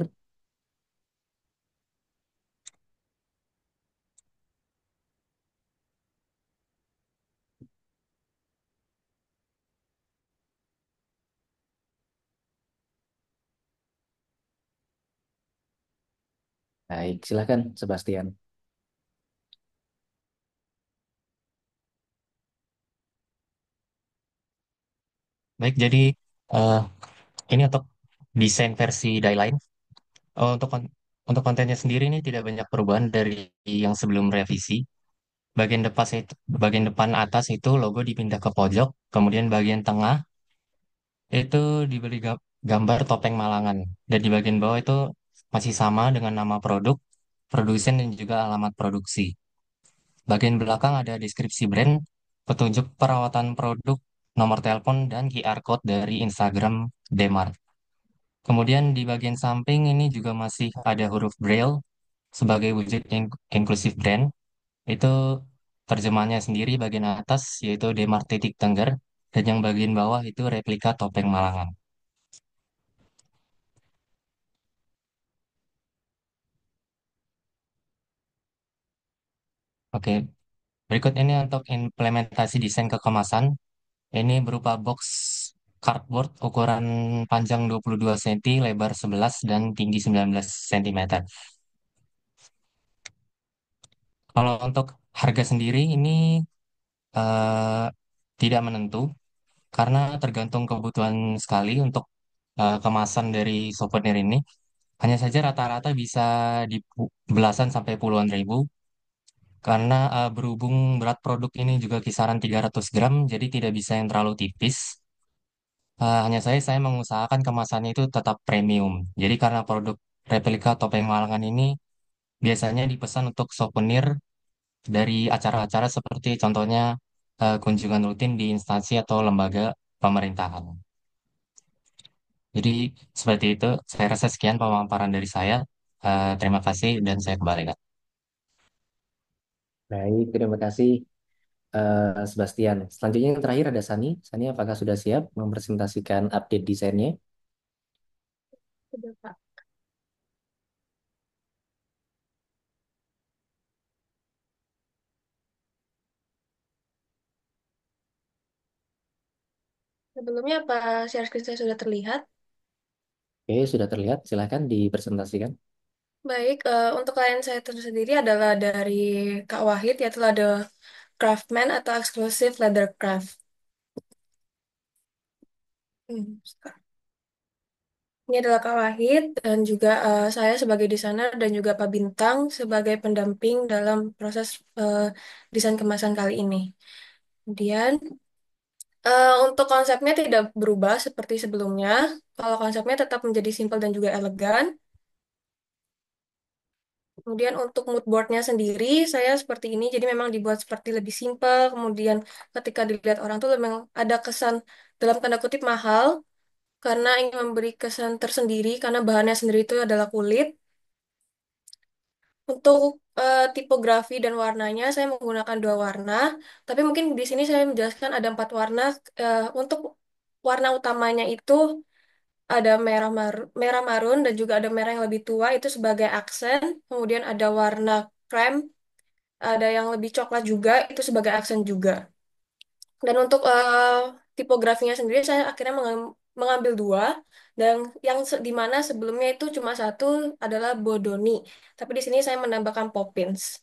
Baik, silakan Sebastian. Baik, jadi eh, ini untuk desain versi Dieline. Untuk kontennya sendiri ini tidak banyak perubahan dari yang sebelum revisi. Bagian depan atas itu logo dipindah ke pojok, kemudian bagian tengah itu diberi gambar topeng Malangan. Dan di bagian bawah itu masih sama dengan nama produk, produsen dan juga alamat produksi. Bagian belakang ada deskripsi brand, petunjuk perawatan produk, nomor telepon, dan QR code dari Instagram Dmart. Kemudian di bagian samping ini juga masih ada huruf Braille sebagai wujud inklusif brand. Itu terjemahannya sendiri bagian atas yaitu Dmart titik Tengger dan yang bagian bawah itu replika topeng Malangan. Oke, Berikut ini untuk implementasi desain kekemasan. Ini berupa box cardboard ukuran panjang 22 cm, lebar 11, dan tinggi 19 cm. Kalau untuk harga sendiri ini eh, tidak menentu karena tergantung kebutuhan sekali untuk kemasan dari souvenir ini. Hanya saja rata-rata bisa di belasan sampai puluhan ribu karena berhubung berat produk ini juga kisaran 300 gram, jadi tidak bisa yang terlalu tipis. Hanya saya mengusahakan kemasannya itu tetap premium. Jadi karena produk replika topeng Malangan ini biasanya dipesan untuk souvenir dari acara-acara seperti contohnya kunjungan rutin di instansi atau lembaga pemerintahan. Jadi seperti itu, saya rasa sekian pemaparan dari saya. Terima kasih dan saya kembalikan. Baik, terima kasih Sebastian. Selanjutnya yang terakhir ada Sani. Sani, apakah sudah siap mempresentasikan update desainnya? Sudah, Pak. Sebelumnya apa share screen saya sudah terlihat? Oke, sudah terlihat. Silahkan dipresentasikan. Baik, untuk klien saya sendiri adalah dari Kak Wahid, yaitu ada Craftsman atau Exclusive Leather Craft. Hmm. Ini adalah Kak Wahid dan juga saya sebagai desainer dan juga Pak Bintang sebagai pendamping dalam proses desain kemasan kali ini. Kemudian untuk konsepnya tidak berubah seperti sebelumnya. Kalau konsepnya tetap menjadi simpel dan juga elegan. Kemudian untuk mood boardnya sendiri, saya seperti ini, jadi memang dibuat seperti lebih simpel. Kemudian ketika dilihat orang tuh memang ada kesan dalam tanda kutip mahal, karena ingin memberi kesan tersendiri, karena bahannya sendiri itu adalah kulit. Untuk tipografi dan warnanya, saya menggunakan dua warna, tapi mungkin di sini saya menjelaskan ada empat warna. Untuk warna utamanya itu ada merah marun dan juga ada merah yang lebih tua itu sebagai aksen. Kemudian ada warna krem, ada yang lebih coklat juga itu sebagai aksen juga. Dan untuk tipografinya sendiri saya akhirnya mengambil dua dan yang di mana sebelumnya itu cuma satu adalah Bodoni. Tapi di sini saya menambahkan Poppins.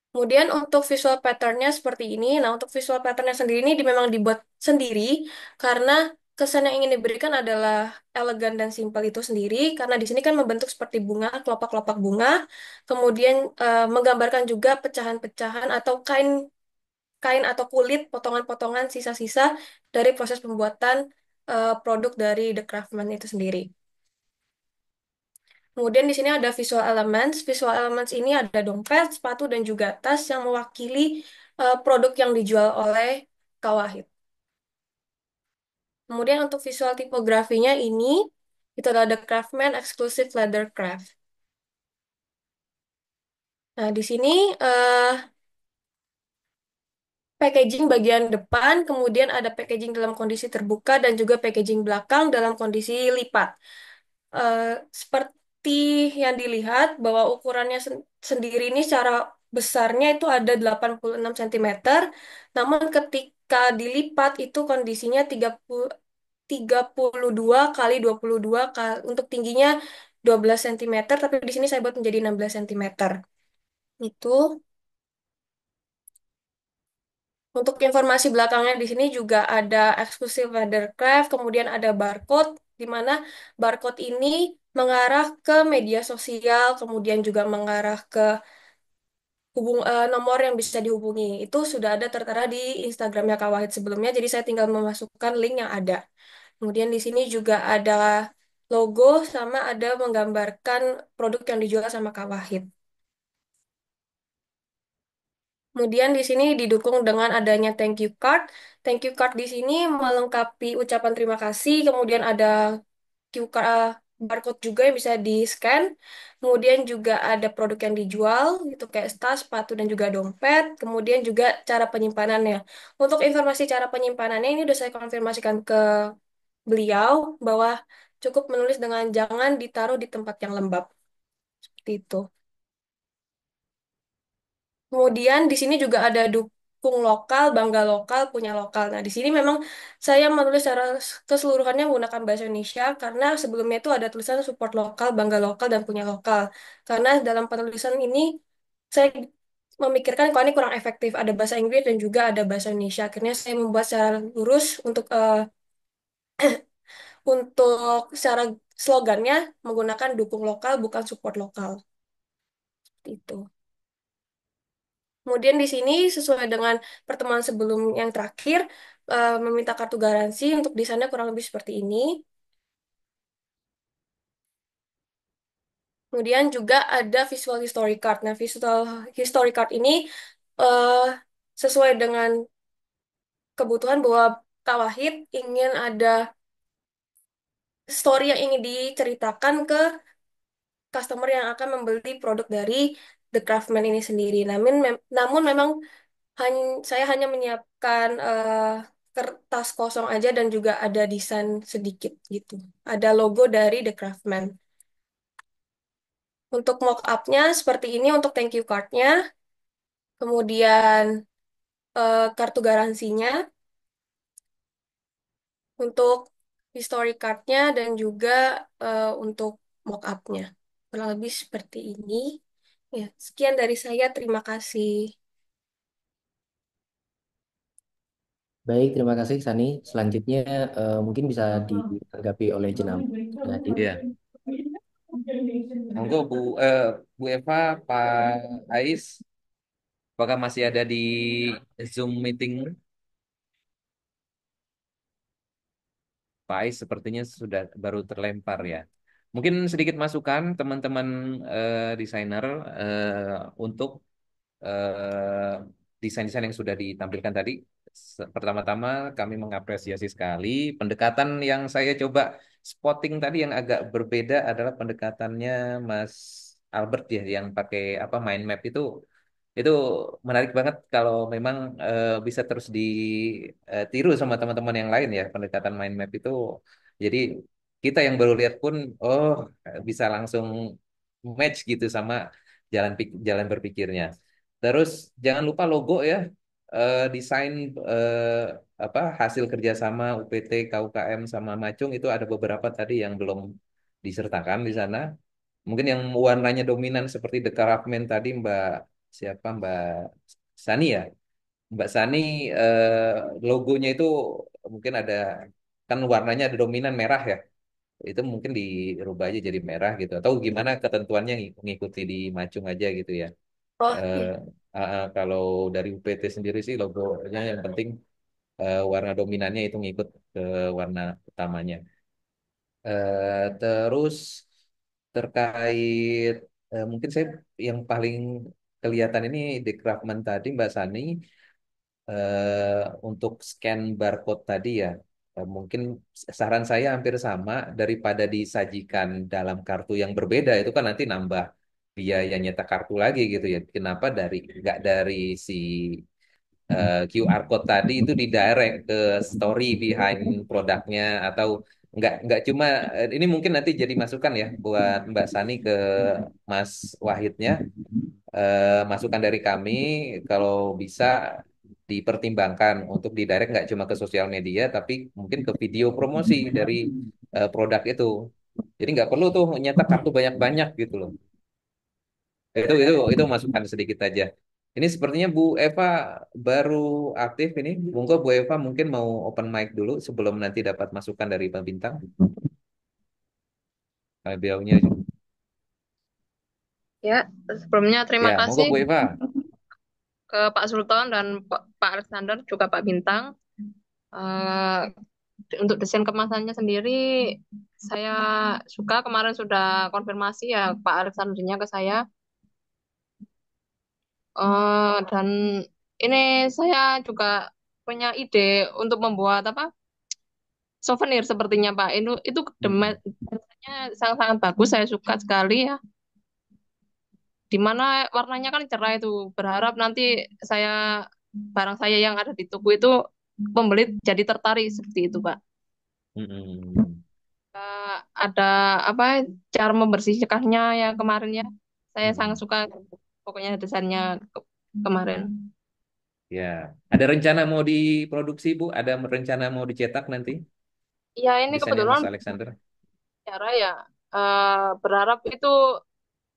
Kemudian untuk visual patternnya seperti ini. Nah, untuk visual patternnya sendiri ini memang dibuat sendiri karena kesan yang ingin diberikan adalah elegan dan simpel itu sendiri. Karena di sini kan membentuk seperti bunga, kelopak-kelopak bunga. Kemudian menggambarkan juga pecahan-pecahan atau kain kain atau kulit, potongan-potongan sisa-sisa dari proses pembuatan produk dari The Craftsman itu sendiri. Kemudian di sini ada visual elements. Visual elements ini ada dompet, sepatu, dan juga tas yang mewakili produk yang dijual oleh Kawahid. Kemudian untuk visual tipografinya ini, itu adalah The Craftsman Exclusive Leather Craft. Nah, di sini eh, packaging bagian depan, kemudian ada packaging dalam kondisi terbuka, dan juga packaging belakang dalam kondisi lipat. eh, Seperti yang dilihat bahwa ukurannya sendiri ini secara besarnya itu ada 86 cm, namun ketika dilipat itu kondisinya 32 kali 22 kali, untuk tingginya 12 cm, tapi di sini saya buat menjadi 16 cm. Itu untuk informasi belakangnya di sini juga ada eksklusif Weathercraft, kemudian ada barcode, di mana barcode ini mengarah ke media sosial, kemudian juga mengarah ke nomor yang bisa dihubungi. Itu sudah ada tertera di Instagramnya Kak Wahid sebelumnya, jadi saya tinggal memasukkan link yang ada. Kemudian di sini juga ada logo sama ada menggambarkan produk yang dijual sama Kak Wahid. Kemudian di sini didukung dengan adanya thank you card. Thank you card di sini melengkapi ucapan terima kasih. Kemudian ada QR barcode juga yang bisa di-scan. Kemudian juga ada produk yang dijual, itu kayak tas, sepatu, dan juga dompet. Kemudian juga cara penyimpanannya. Untuk informasi cara penyimpanannya ini udah saya konfirmasikan ke beliau bahwa cukup menulis dengan jangan ditaruh di tempat yang lembab. Seperti itu. Kemudian di sini juga ada dukung lokal, bangga lokal, punya lokal. Nah, di sini memang saya menulis secara keseluruhannya menggunakan bahasa Indonesia karena sebelumnya itu ada tulisan support lokal, bangga lokal, dan punya lokal. Karena dalam penulisan ini saya memikirkan kalau ini kurang efektif, ada bahasa Inggris dan juga ada bahasa Indonesia. Akhirnya saya membuat secara lurus untuk secara slogannya menggunakan dukung lokal bukan support lokal. Seperti itu. Kemudian di sini sesuai dengan pertemuan sebelum yang terakhir meminta kartu garansi untuk desainnya kurang lebih seperti ini. Kemudian juga ada visual history card. Nah, visual history card ini eh, sesuai dengan kebutuhan bahwa Kak Wahid ingin ada story yang ingin diceritakan ke customer yang akan membeli produk dari The Craftsman ini sendiri. Namun memang saya hanya menyiapkan kertas kosong aja dan juga ada desain sedikit gitu. Ada logo dari The Craftsman. Untuk mock-up-nya seperti ini untuk thank you card-nya. Kemudian kartu garansinya untuk history card-nya dan juga untuk mock-up-nya. Kurang lebih seperti ini. Ya, sekian dari saya. Terima kasih. Baik, terima kasih Sani. Selanjutnya mungkin bisa ditanggapi oleh Jenam sudah hadir. Iya. Monggo Bu Eva, Pak Ais, apakah masih ada di Zoom meeting? Pak Ais sepertinya sudah baru terlempar ya. Mungkin sedikit masukan teman-teman desainer untuk eh, desain-desain yang sudah ditampilkan tadi. Pertama-tama kami mengapresiasi sekali pendekatan yang saya coba spotting tadi yang agak berbeda adalah pendekatannya Mas Albert ya yang pakai apa mind map itu menarik banget kalau memang bisa terus ditiru sama teman-teman yang lain ya pendekatan mind map itu. Jadi kita yang baru lihat pun oh bisa langsung match gitu sama jalan berpikirnya. Terus jangan lupa logo ya, desain apa hasil kerjasama UPT, KUKM sama Macung itu ada beberapa tadi yang belum disertakan di sana. Mungkin yang warnanya dominan seperti The Craftsman tadi Mbak Sani ya. Mbak Sani logonya itu mungkin ada kan warnanya ada dominan merah ya. Itu mungkin dirubah aja jadi merah gitu atau gimana ketentuannya ngikuti di Macung aja gitu ya. Oh, Eh, ya. kalau dari UPT sendiri sih logonya yang penting warna dominannya itu ngikut ke warna utamanya. Terus terkait mungkin saya yang paling kelihatan ini di Craftman tadi Mbak Sani untuk scan barcode tadi ya mungkin saran saya hampir sama daripada disajikan dalam kartu yang berbeda itu kan nanti nambah biaya nyetak kartu lagi gitu ya. Kenapa nggak dari si QR code tadi itu didirect ke story behind produknya atau nggak cuma ini mungkin nanti jadi masukan ya buat Mbak Sani ke Mas Wahidnya masukan dari kami kalau bisa dipertimbangkan untuk didirect nggak cuma ke sosial media tapi mungkin ke video promosi dari produk itu. Jadi nggak perlu tuh nyetak kartu banyak-banyak gitu loh. Itu masukan sedikit aja. Ini sepertinya Bu Eva baru aktif ini. Monggo Bu Eva mungkin mau open mic dulu sebelum nanti dapat masukan dari Bang Bintang. Beliaunya Ya, sebelumnya terima ya, monggo kasih Bu Eva. ke Pak Sultan dan Pak Alexander juga Pak Bintang. Eh, untuk desain kemasannya sendiri, saya suka kemarin sudah konfirmasi ya Pak Alexandernya ke saya. Dan ini saya juga punya ide untuk membuat apa souvenir sepertinya Pak. Itu Mm-mm. desainnya sangat-sangat bagus, saya suka sekali ya. Di mana warnanya kan cerah itu. Berharap nanti saya barang saya yang ada di toko itu pembeli jadi tertarik seperti itu, Pak. Mm-mm. Ada apa cara membersihkannya ya kemarin ya. Saya sangat Mm-mm. suka pokoknya desainnya. kemarin. Ya, ada rencana mau diproduksi, Bu? Ada rencana mau dicetak nanti Ya ini desainnya kebetulan Mas Alexander? cara ya berharap itu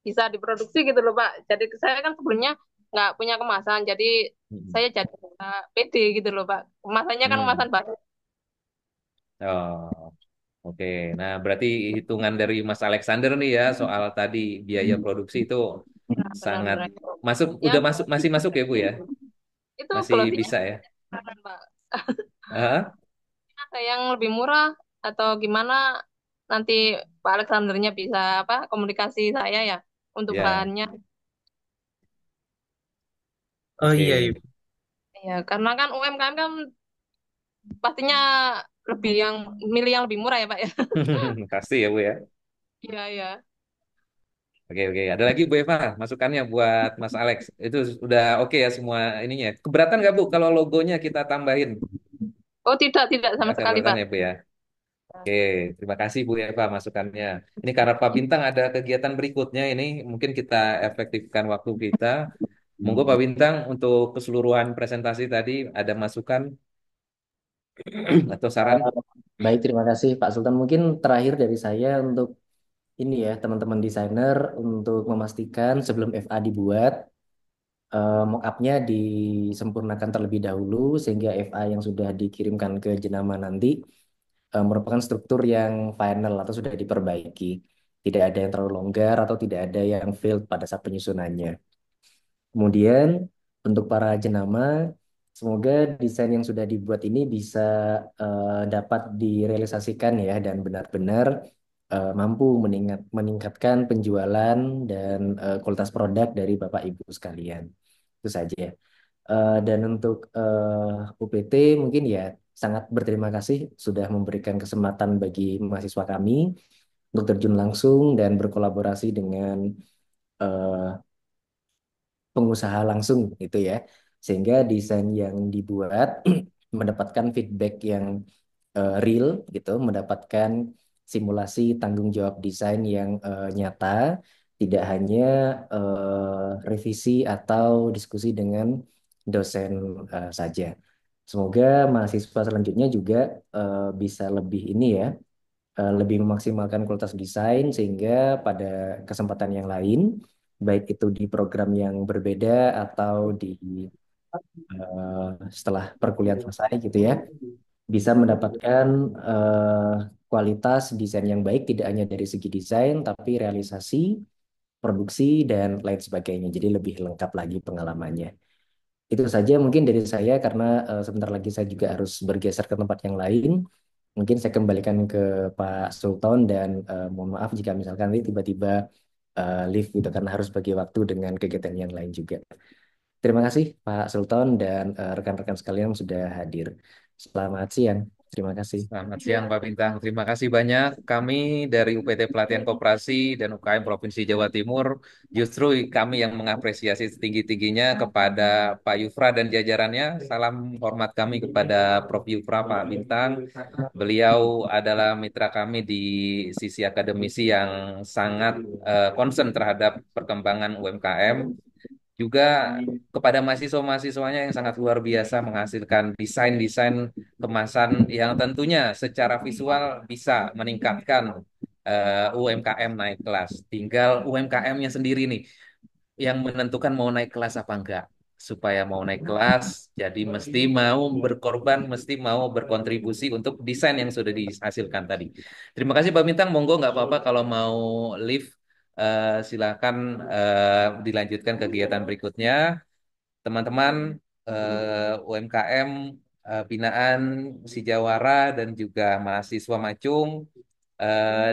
bisa diproduksi gitu loh Pak. Jadi saya kan sebelumnya nggak punya kemasan, jadi Hmm. saya jadi pede gitu loh Pak. Kemasannya kan Hmm. kemasan baru. Oh, oke. Nah, berarti hitungan dari Mas Alexander nih ya soal tadi biaya produksi itu sangat Benar-benar. masuk, Ya udah masuk, masih masuk ya, Bu ya? itu Masih closingnya bisa ya? Pak. Ah, Ada yang lebih murah atau gimana nanti Pak Alexandernya bisa apa komunikasi saya ya untuk ya, bahannya. Oh iya, oke. Ibu. Ya karena kan UMKM kan pastinya lebih yang milih yang lebih murah ya Pak ya. Pasti ya, Bu ya. Iya iya. Oke, oke. Ada lagi Bu Eva, masukannya buat Mas Alex. Itu udah oke ya semua ininya. Keberatan nggak Bu kalau logonya kita tambahin? Oh tidak tidak Nggak sama sekali keberatan Pak. ya Bu ya? Oke, terima kasih Bu Eva masukannya. Ini karena Pak Bintang ada kegiatan berikutnya ini, mungkin kita efektifkan waktu kita. Monggo Pak Bintang untuk keseluruhan presentasi tadi ada masukan atau saran? Eh, Baik, terima kasih Pak Sultan. Mungkin terakhir dari saya untuk ini ya, teman-teman desainer untuk memastikan sebelum FA dibuat, mock-up-nya disempurnakan terlebih dahulu sehingga FA yang sudah dikirimkan ke jenama nanti merupakan struktur yang final atau sudah diperbaiki. Tidak ada yang terlalu longgar atau tidak ada yang failed pada saat penyusunannya. Kemudian untuk para jenama, semoga desain yang sudah dibuat ini bisa dapat direalisasikan ya dan benar-benar mampu meningkatkan penjualan dan kualitas produk dari Bapak Ibu sekalian. Itu saja. Dan untuk UPT mungkin ya sangat berterima kasih sudah memberikan kesempatan bagi mahasiswa kami untuk terjun langsung dan berkolaborasi dengan eh, pengusaha langsung gitu ya. Sehingga desain yang dibuat mendapatkan feedback yang real gitu, mendapatkan simulasi tanggung jawab desain yang nyata, tidak hanya revisi atau diskusi dengan dosen saja. Semoga mahasiswa selanjutnya juga bisa lebih ini ya, lebih memaksimalkan kualitas desain sehingga pada kesempatan yang lain, baik itu di program yang berbeda atau di setelah perkuliahan selesai gitu ya, bisa mendapatkan kualitas desain yang baik tidak hanya dari segi desain tapi realisasi, produksi dan lain sebagainya. Jadi lebih lengkap lagi pengalamannya. Itu saja mungkin dari saya karena sebentar lagi saya juga harus bergeser ke tempat yang lain. Mungkin saya kembalikan ke Pak Sultan dan mohon maaf jika misalkan nanti tiba-tiba leave gitu karena harus bagi waktu dengan kegiatan yang lain juga. Terima kasih Pak Sultan dan rekan-rekan sekalian yang sudah hadir. Selamat siang. Terima kasih. Selamat siang Pak Bintang. Terima kasih banyak. Kami dari UPT Pelatihan Koperasi dan UKM Provinsi Jawa Timur, justru kami yang mengapresiasi setinggi-tingginya kepada Pak Yufra dan jajarannya. Salam hormat kami kepada Prof. Yufra, Pak Bintang. Beliau adalah mitra kami di sisi akademisi yang sangat concern terhadap perkembangan UMKM, juga kepada mahasiswa-mahasiswanya yang sangat luar biasa menghasilkan desain-desain kemasan yang tentunya secara visual bisa meningkatkan UMKM naik kelas. Tinggal UMKM-nya sendiri nih yang menentukan mau naik kelas apa enggak. Supaya mau naik kelas, jadi mesti mau berkorban, mesti mau berkontribusi untuk desain yang sudah dihasilkan tadi. Terima kasih Pak Bintang, monggo nggak apa-apa kalau mau live, silakan dilanjutkan kegiatan berikutnya. Teman-teman UMKM binaan Sijawara dan juga mahasiswa Macung,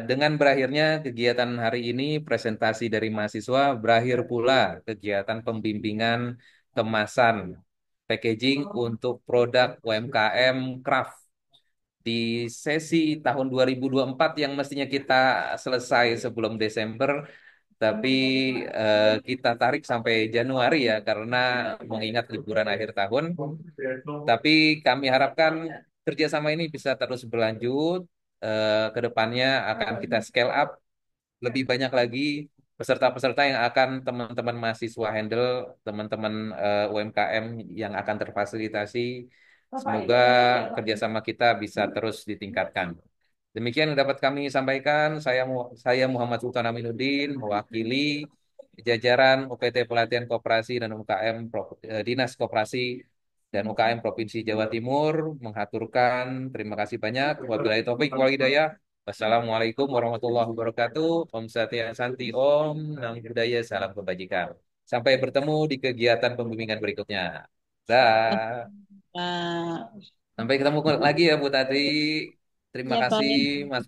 dengan berakhirnya kegiatan hari ini, presentasi dari mahasiswa, berakhir pula kegiatan pembimbingan kemasan packaging untuk produk UMKM craft di sesi tahun 2024 yang mestinya kita selesai sebelum Desember, tapi kita tarik sampai Januari ya karena mengingat liburan akhir tahun. Tapi kami harapkan kerjasama ini bisa terus berlanjut. Ke depannya akan kita scale up lebih banyak lagi peserta-peserta yang akan teman-teman mahasiswa handle, teman-teman UMKM yang akan terfasilitasi. Semoga kerjasama kita bisa terus ditingkatkan. Demikian yang dapat kami sampaikan. Saya Muhammad Sultan Aminuddin mewakili jajaran UPT Pelatihan Koperasi dan UKM Dinas Koperasi dan UKM Provinsi Jawa Timur menghaturkan terima kasih banyak. Wabillahi taufik wal hidayah. Wassalamualaikum warahmatullahi wabarakatuh. Om Satya Santi Om Namo Buddhaya Salam Kebajikan. Sampai bertemu di kegiatan pembimbingan berikutnya. Dah. Pak. Sampai ketemu lagi ya Bu Tati. Terima Ya, kasih baik. Mas